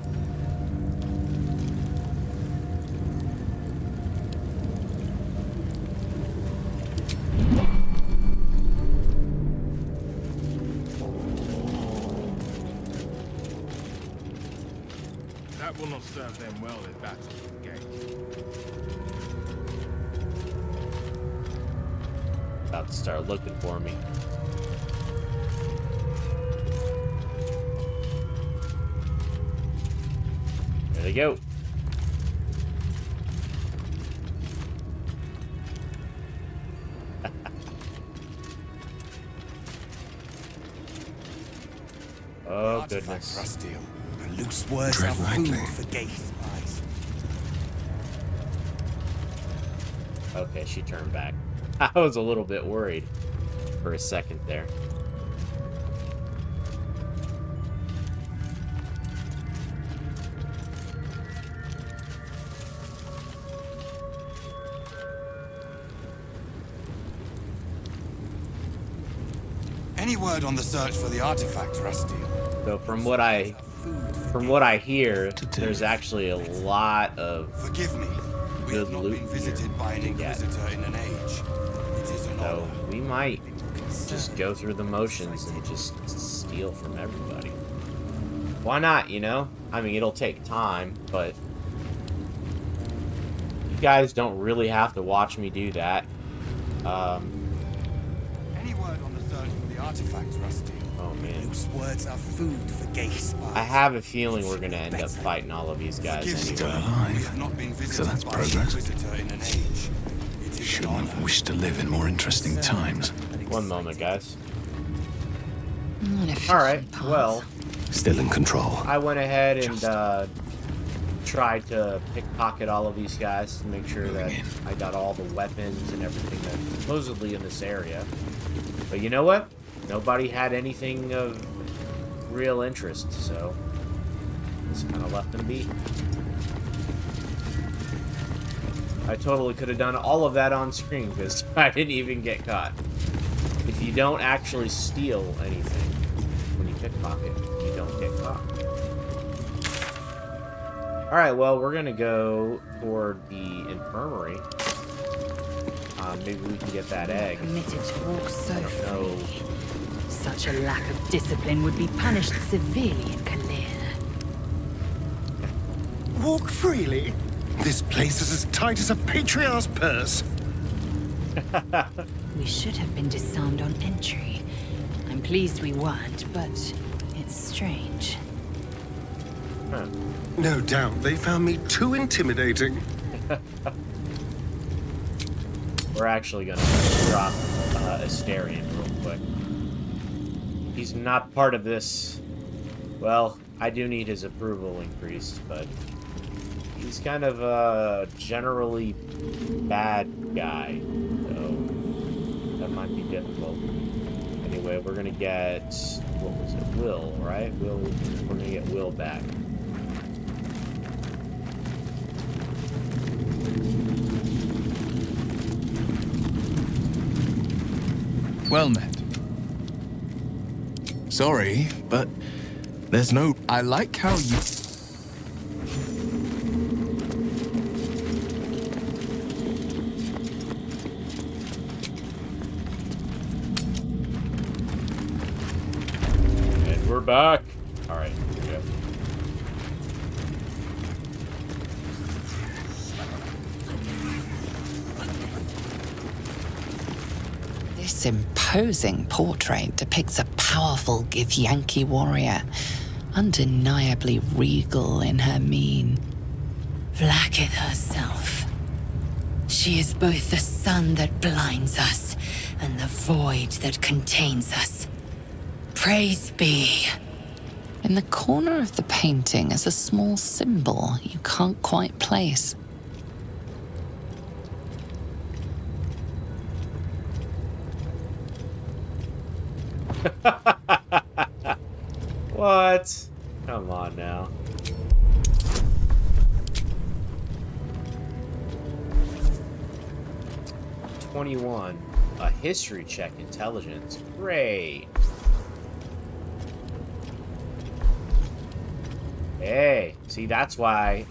That will not serve them well in battle with Gate. About to start looking for me. There they go. Oh, goodness. Rastiel. The loose words Tread are food lightly. for Gate spies. Okay, she turned back. I was a little bit worried for a second there. Any word on the search for the artifact, Rastiel? So from what I hear, there's actually a lot of Forgive me. We good have not loot been visited by an to get. inquisitor in an age. It is an So honor. we might just go through the motions and just steal from everybody. Why not, you know? I mean, it'll take time, but you guys don't really have to watch me do that. Any word on the search for the artifact, Rastiel? Oh man. Loose words are food for Gate spies. I have a feeling we're gonna end up fighting all of these guys Forgive me. anyway. We have not been visited So that's by progress. an inquisitor in an age. It is an Shouldn't honor. have wished to live in more interesting times. One moment, guys. If Alright, well, Still in control. I went ahead and tried to pickpocket all of these guys to make sure that I got all the weapons and everything that's supposedly in this area. But you know what? Nobody had anything of real interest, so just kind of left them be. I totally could have done all of that on screen because I didn't even get caught. If you don't actually steal anything when you pickpocket, you don't get caught. Alright, well, we're gonna go toward the infirmary. Maybe we can get that egg. Permitted to walk so I don't know. freely. Such a lack of discipline would be punished severely in Kalir. Walk freely? This place is as tight as a patriarch's purse. We should have been disarmed on entry. I'm pleased we weren't, but it's strange. Huh. No doubt they found me too intimidating. We're actually gonna drop Astarion real quick. He's not part of this. Well, I do need his approval increased, but he's kind of a generally bad guy, so that might be difficult. Anyway, we're gonna get, what was it, Will, right? Will, we're gonna get Will back. Well met. Sorry, but there's no... I like how you... And we're back. Alright, here we go. This imposing portrait depicts a powerful Githyanki warrior, undeniably regal in her mien. Vlaakith herself. She is both the sun that blinds us and the void that contains us. Praise be. In the corner of the painting is a small symbol you can't quite place. What? Come on now. '21. A history check intelligence. Great. Hey, see, that's why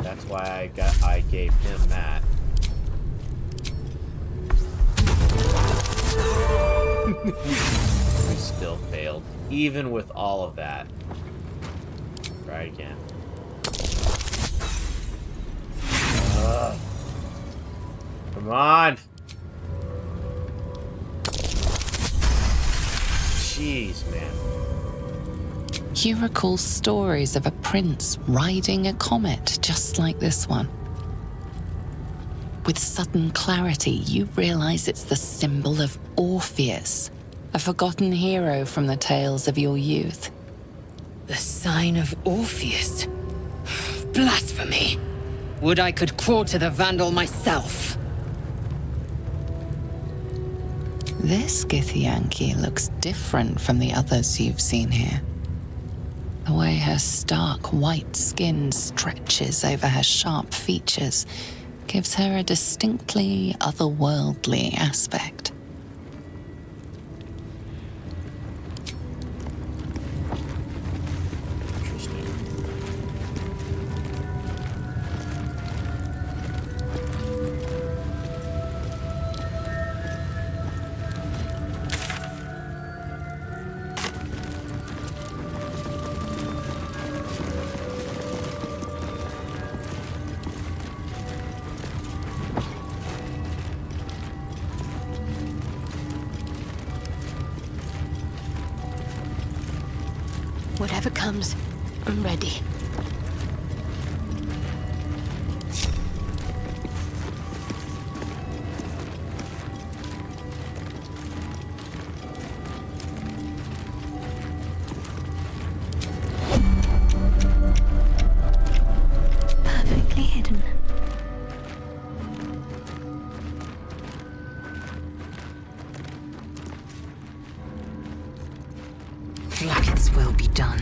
I gave him that. We still failed, even with all of that. Try again. Come on. Jeez, man. You recall stories of a prince riding a comet just like this one. With sudden clarity, you realize it's the symbol of Orpheus, a forgotten hero from the tales of your youth. The sign of Orpheus? Blasphemy! Would I could quarter the Vandal myself! This Githyanki looks different from the others you've seen here. The way her stark white skin stretches over her sharp features gives her a distinctly otherworldly aspect. Whatever comes, I'm ready. Perfectly hidden. Vlaakith's will be done.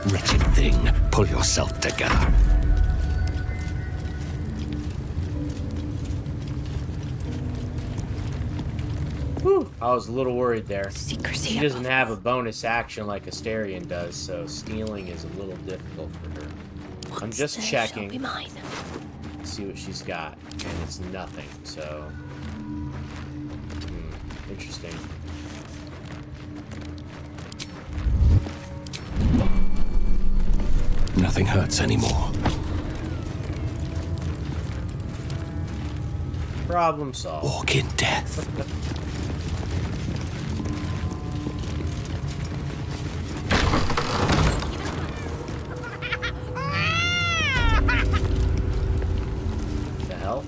Wretched thing, pull yourself together. Whew, I was a little worried there. Secrecy. She doesn't have a bonus action like Astarion does, so stealing is a little difficult for her. I'm just checking. Be mine. See what she's got, and it's nothing. So, interesting. Nothing hurts anymore. Problem solved. Walk in death. The hell?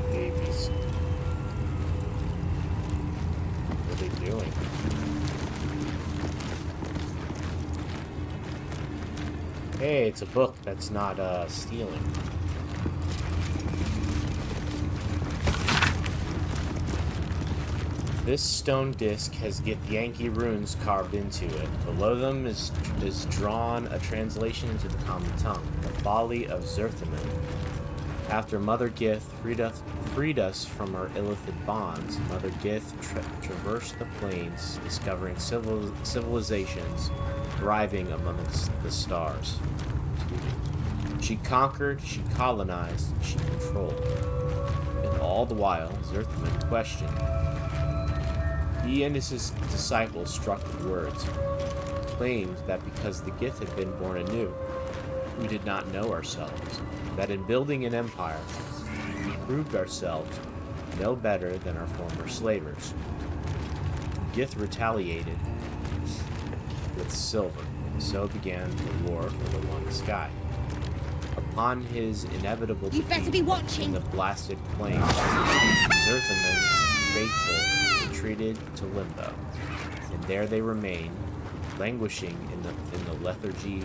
Babies. What are they doing? Hey, it's a book that's not stealing. This stone disc has Githyanki runes carved into it. Below them is drawn a translation into the common tongue, the folly of Zerthiman. After Mother Gith freed us from our illicit bonds, Mother Gith traversed the plains, discovering civilizations thriving amongst the stars. She conquered, she colonized, she controlled. And all the while, Zerthiman questioned. He and his disciples struck with words, claimed that because the Gith had been born anew, we did not know ourselves, that in building an empire, we proved ourselves no better than our former slavers. Gith retaliated with silver, and so began the war for the One Sky. Upon his inevitable defeat in the blasted plains, Zerthiman's faithful retreated to Limbo, and there they remain, languishing in the lethargy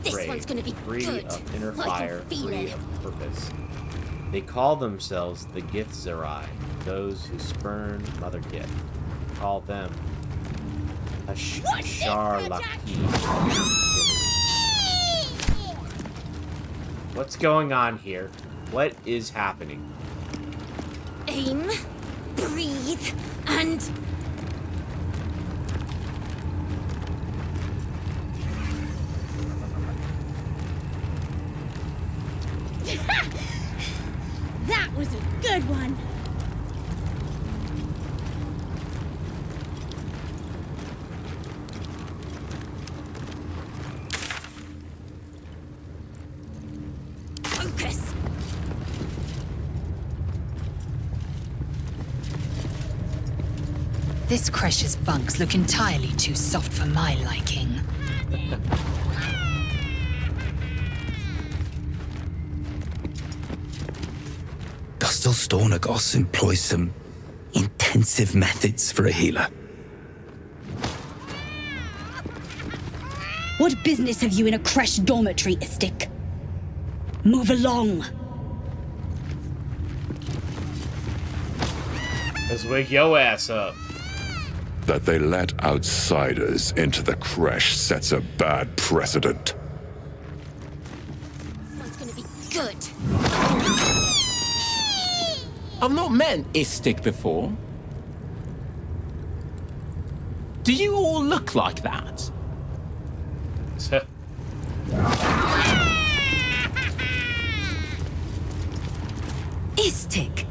they crave, free of inner fire, free of purpose. They call themselves the Githzerai, those who spurn Mother Gith. Call them Asharlaki. What's going on here? What is happening? Aim, breathe, and... That was a good one. Focus. This Creche's bunks look entirely too soft for my liking. Gustil Stornagos employs some intensive methods for a healer. What business have you in a Creche dormitory, Istik? Move along. Let's wake your ass up. That they let outsiders into the Creche sets a bad precedent. It's gonna be good. I've not met Istik before. Do you all look like that? Istik,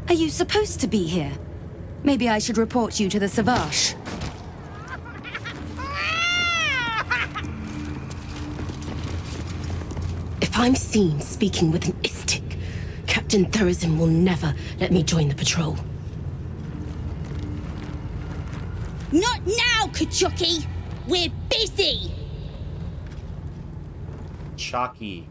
are you supposed to be here? Maybe I should report you to the Savage. If I'm seen speaking with an Istik, Captain Therizen will never let me join the patrol. Not now, Kachuki! We're busy! Chalky.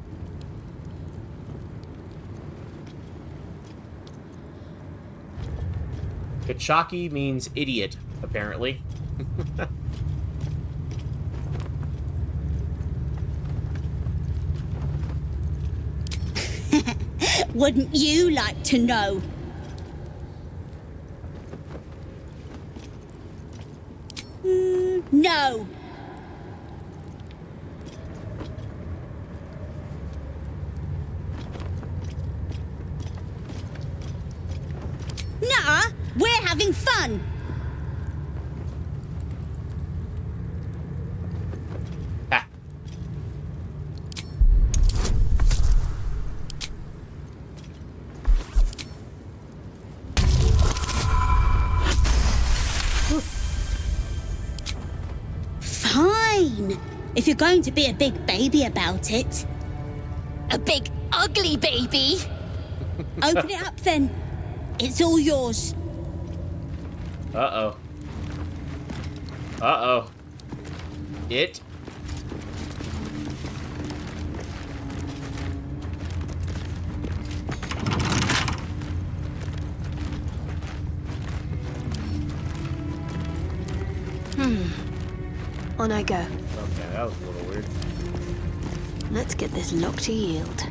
Kachaki means idiot, apparently. Wouldn't you like to know? No. Nuh-uh, we're having fun. Ha. If you're going to be a big baby about it. A big, ugly baby? Open it up then. It's all yours. Uh-oh. Uh-oh. It? On I go. Okay, that was a little weird. Let's get this lock to yield.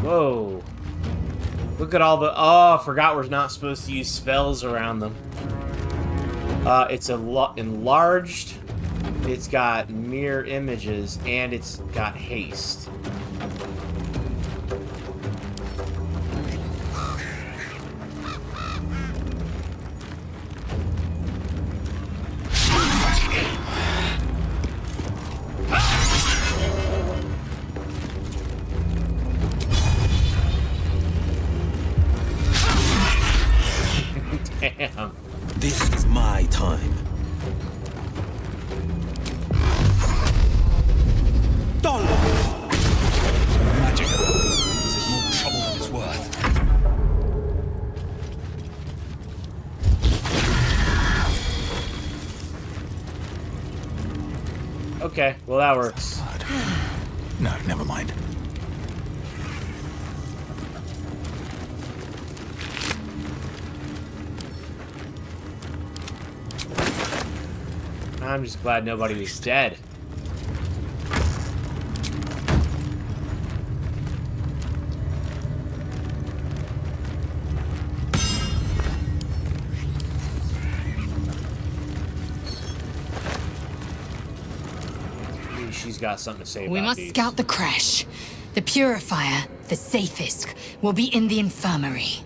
Whoa. Look at all the... Oh, I forgot we're not supposed to use spells around them. It's enlarged. It's got mirror images, and it's got haste. Damn. This is my time. Don't magic about these things is more trouble than it's worth. Okay, well that works. No, never mind. I'm just glad nobody was dead. Maybe she's got something to say We about must these. scout the Creche. The Purifier, the safest, will be in the infirmary.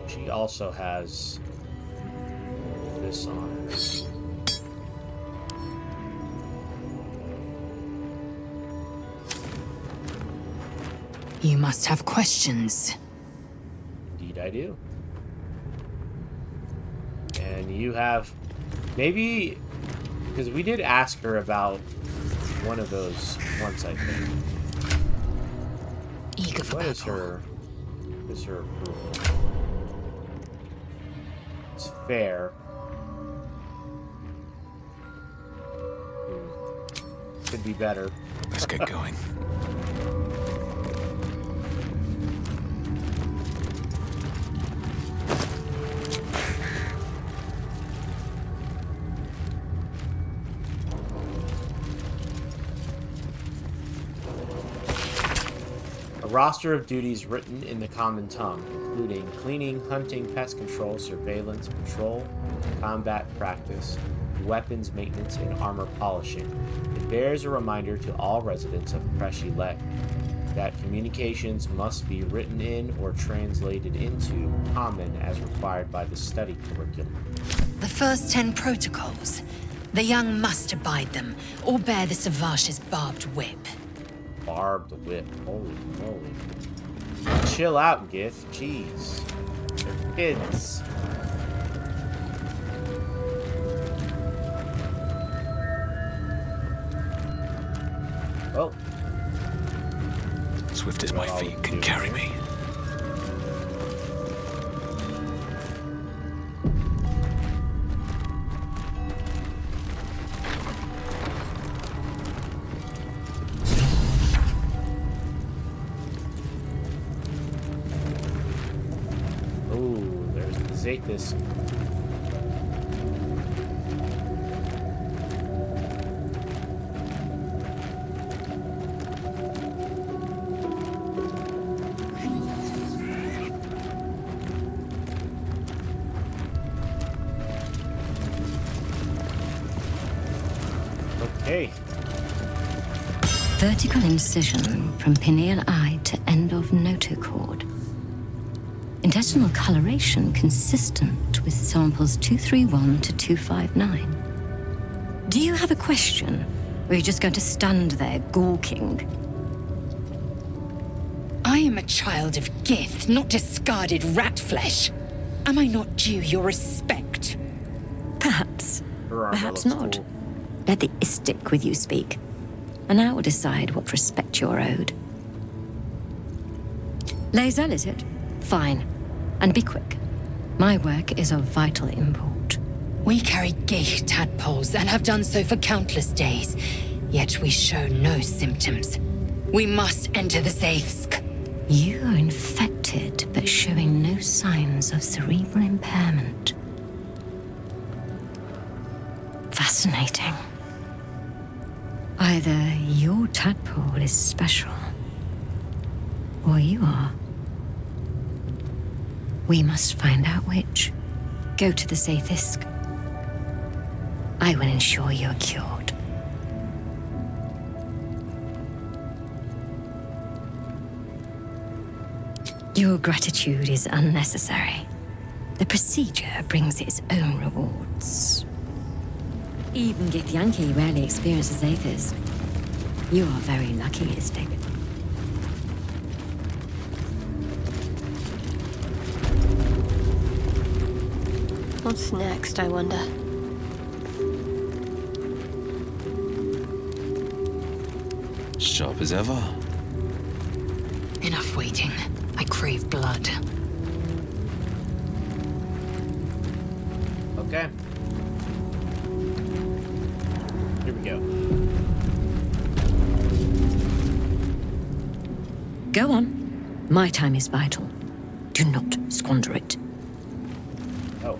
She also has this on her. You must have questions. Indeed I do. And you have... Maybe... Because we did ask her about one of those once, I think. Eager for What is battle. her... What is her approval? It's fair. Could be better. Let's get going. A roster of duties written in the common tongue, including cleaning, hunting, pest control, surveillance, patrol, combat practice, weapons maintenance, and armor polishing. It bears a reminder to all residents of Creche that communications must be written in or translated into common as required by the study curriculum. The first 10 protocols. The young must abide them, or bear the Savash's barbed whip. Barbed whip. Holy moly. Chill out, Gith. Jeez. They're kids. Well. Swift as my feet can carry me. Take this. Hey. Vertical incision from pineal eye to end of notochord. Intestinal coloration consistent with samples 231 to 259. Do you have a question? Or are you just going to stand there gawking? I am a child of Gith, not discarded rat flesh. Am I not due your respect? Perhaps. Her armor Perhaps looks not. cool. Let the Istik with you speak, and I will decide what respect you're owed. Lae'zel, is it? Fine. And be quick. My work is of vital import. We carry Gith tadpoles and have done so for countless days, yet we show no symptoms. We must enter the Zaithsk. You are infected, but showing no signs of cerebral impairment. Fascinating. Either your tadpole is special, or you are. We must find out which. Go to the Zaithsk. I will ensure you're cured. Your gratitude is unnecessary. The procedure brings its own rewards. Even Githyanki rarely experiences Zaithis. You are very lucky, Istik. What's next, I wonder? Sharp as ever. Enough waiting. I crave blood. Okay. Here we go. Go on. My time is vital. Do not squander it. Oh.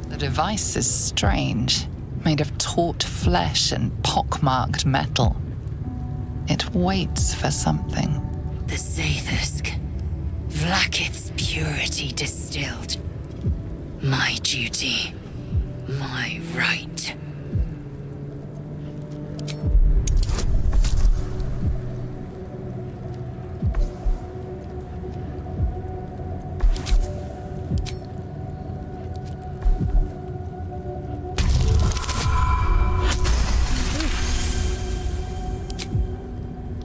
The device is strange, made of taut flesh and pockmarked metal. It waits for something. The Zaithsk. Vlaakith's purity distilled. My duty. My right.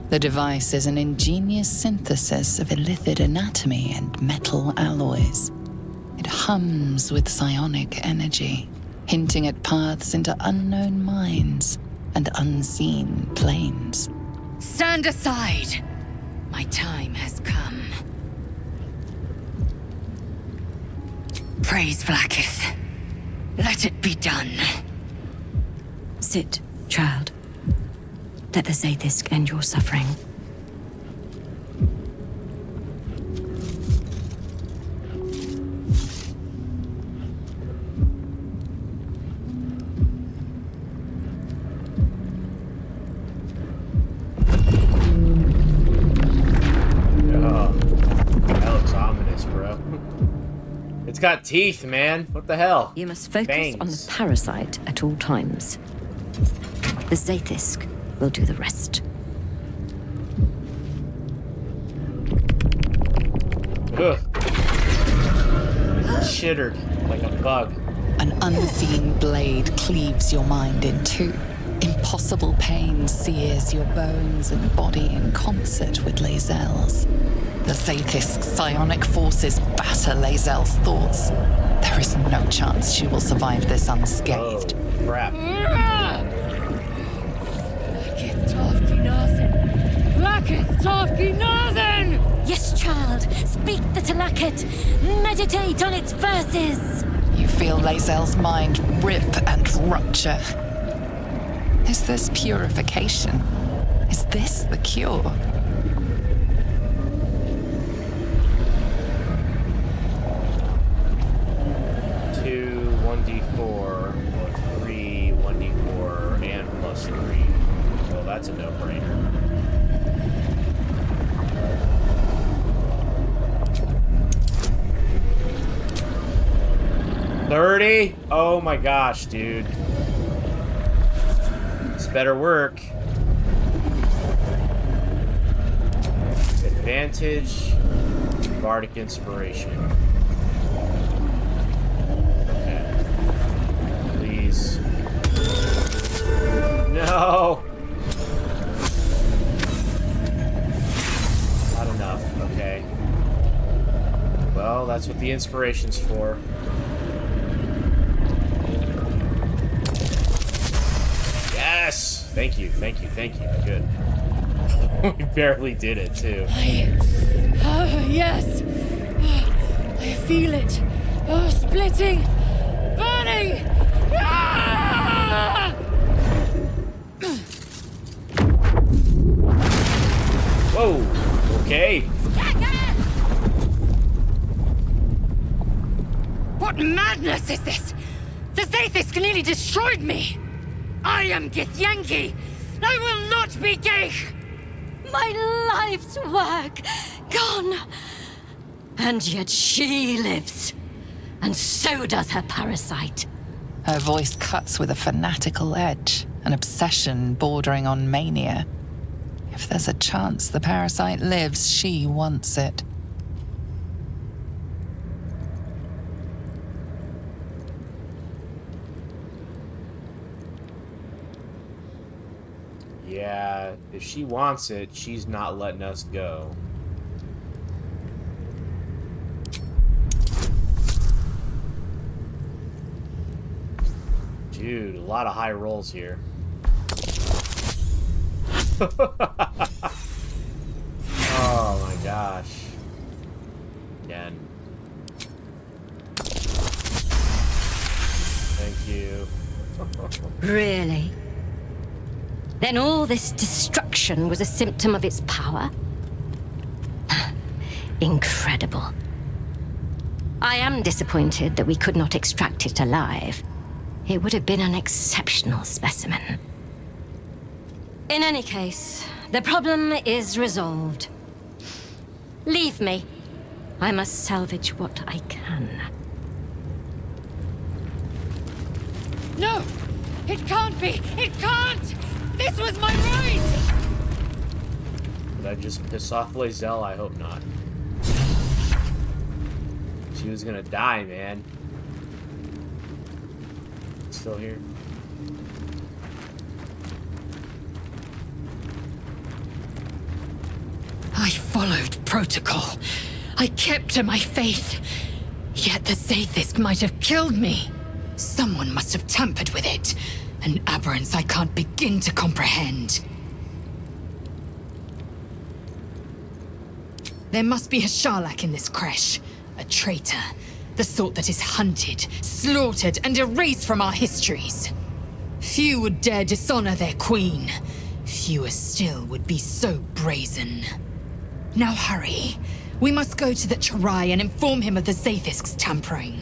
The device is an ingenious synthesis of illithid anatomy and metal alloys. It hums with psionic energy, hinting at paths into unknown minds and unseen planes. Stand aside! My time has come. Praise Vlaakith. Let it be done. Sit, child. Let the Zaithis end your suffering. Oh, that looks ominous, bro. It's got teeth, man. What the hell? You must focus Fangs. on the parasite at all times. The Zaithis will do the rest. Ugh. Shittered like a bug. An unseen blade cleaves your mind in two. Impossible pain sears your bones and body in concert with Lae'zel's. The Zaithis psionic forces batter Lae'zel's thoughts. There is no chance she will survive this unscathed. Oh, crap. Yes, child. Speak the Talakit. Meditate on its verses. You feel Lae'zel's mind rip and rupture. Is this purification? Is this the cure? Two 1d4 or 3 1d4 and plus 3. Well, that's a no-brainer. 30? Oh my gosh, dude. This better work. Advantage. Bardic Inspiration. Okay. Please. No! Not enough. Okay. Well, that's what the inspiration's for. Yes! Thank you, thank you, thank you. Good. We barely did it, too. Yes. I feel it. Oh, splitting. Burning. Ah! Whoa! Okay. What madness is this? The Zaithisk nearly destroyed me! I am Githyanki! I will not be Gith! My life's work gone. And yet she lives. And so does her parasite. Her voice cuts with a fanatical edge, an obsession bordering on mania. If there's a chance the parasite lives, she wants it. Yeah, if she wants it, she's not letting us go. Dude, a lot of high rolls here. Oh my gosh. Again. Thank you. Really? Then all this destruction was a symptom of its power? Incredible. I am disappointed that we could not extract it alive. It would have been an exceptional specimen. In any case, the problem is resolved. Leave me. I must salvage what I can. No! It can't be! It can't! This was my right! Did I just piss off Lae'zel? I hope not. She was gonna die, man. Still here? I followed protocol. I kept to my faith. Yet the Zaithisk might have killed me. Someone must have tampered with it. An aberrance I can't begin to comprehend. There must be a Sharlak in this creche. A traitor. The sort that is hunted, slaughtered, and erased from our histories. Few would dare dishonor their queen. Fewer still would be so brazen. Now hurry. We must go to the Charai and inform him of the Zaithisk's tampering.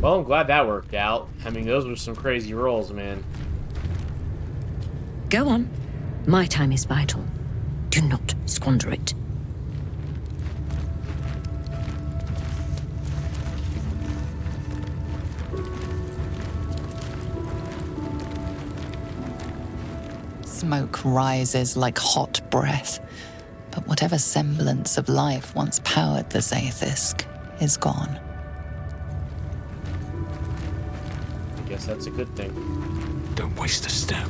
Well, I'm glad that worked out. I mean, those were some crazy rolls, man. Go on. My time is vital. Do not squander it. Smoke rises like hot breath, but whatever semblance of life once powered the Zaithisk is gone. I guess that's a good thing. Don't waste a step.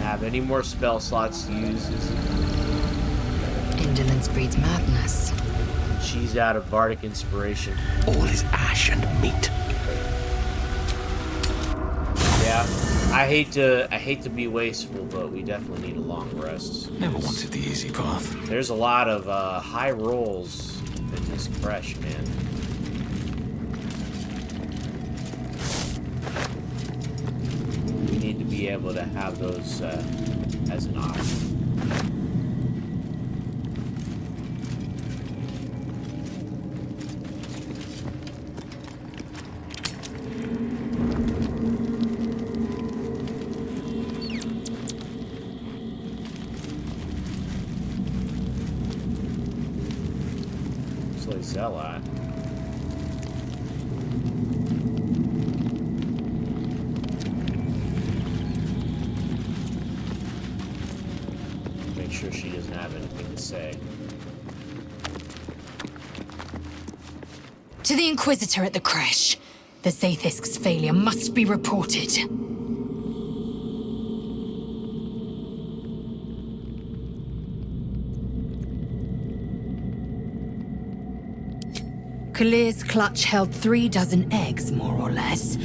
have any more spell slots to use. Indolence breeds madness. She's out of bardic inspiration. All is ash and meat. Yeah, I hate to be wasteful, but we definitely need a long rest. Never wanted the easy path. There's a lot of high rolls in this Creche, man. We need to be able to have those as an option. Lae'zel at? Make sure she doesn't have anything to say. To the Inquisitor at the Creche. The Zaithisk's failure must be reported. Kalir's clutch held 36 eggs, more or less.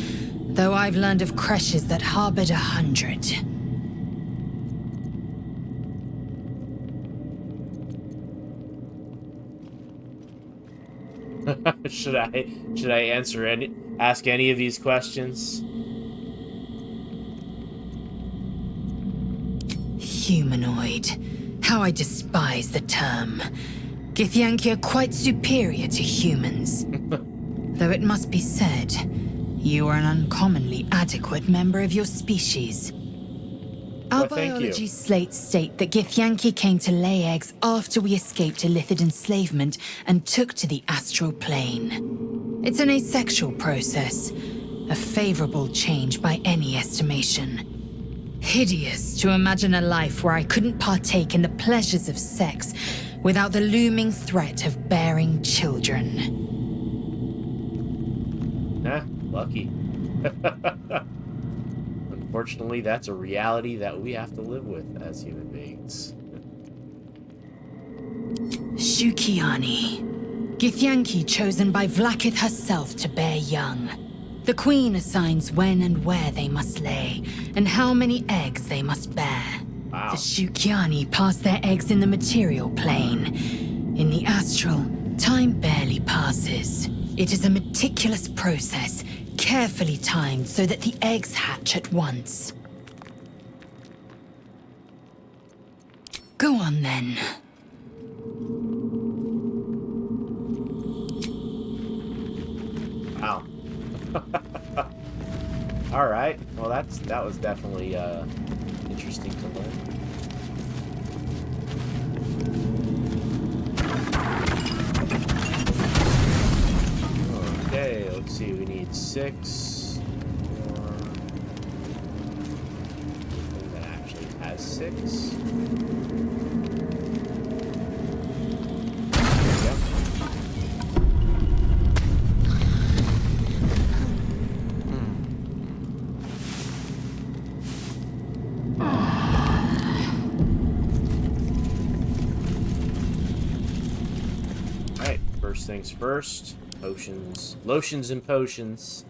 Though I've learned of creches that harbored 100. Should I ask any of these questions? Humanoid. How I despise the term. Githyanki are quite superior to humans. Though it must be said, you are an uncommonly adequate member of your species. Our biology slates state that Githyanki came to lay eggs after we escaped illicit enslavement and took to the astral plane. It's an asexual process, a favorable change by any estimation. Hideous to imagine a life where I couldn't partake in the pleasures of sex without the looming threat of bearing children. Lucky. Unfortunately, that's a reality that we have to live with as human beings. Shukiani. Githyanki chosen by Vlaakith herself to bear young. The Queen assigns when and where they must lay, and how many eggs they must bear. Wow. The Shukiani pass their eggs in the material plane. In the astral, time barely passes. It is a meticulous process, carefully timed so that the eggs hatch at once. Go on then. Wow. All right. Well, that was definitely interesting to learn. Okay, let's see. We need 6 more. Anything that actually has 6. Yep. Alright, first things first. Potions. Lotions and potions.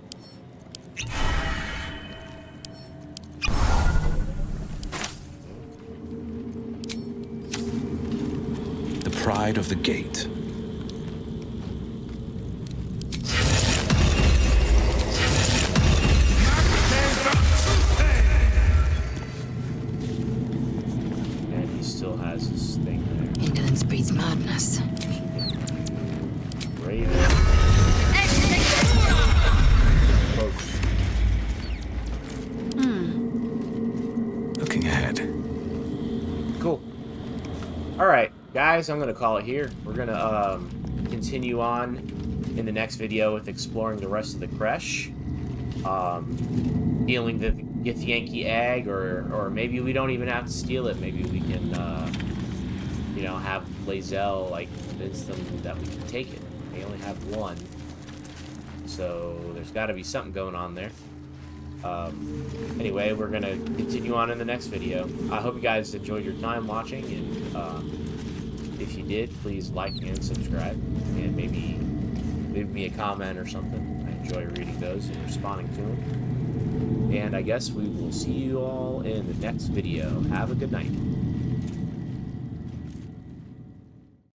The pride of the gate. And he still has his thing there. Indolence breeds madness. Raven. Looking ahead. Cool. Alright, guys, I'm gonna call it here. We're gonna continue on in the next video with exploring the rest of the Creche. Stealing the Githyanki egg, or maybe we don't even have to steal it. Maybe we can, you know, have Lae'zel, like, convince them that we can take it. They only have one. So there's got to be something going on there. Anyway, we're gonna continue on in the next video. I hope you guys enjoyed your time watching, and if you did, please like and subscribe, and maybe leave me a comment or something. I enjoy reading those and responding to them. And I guess we will see you all in the next video. Have a good night.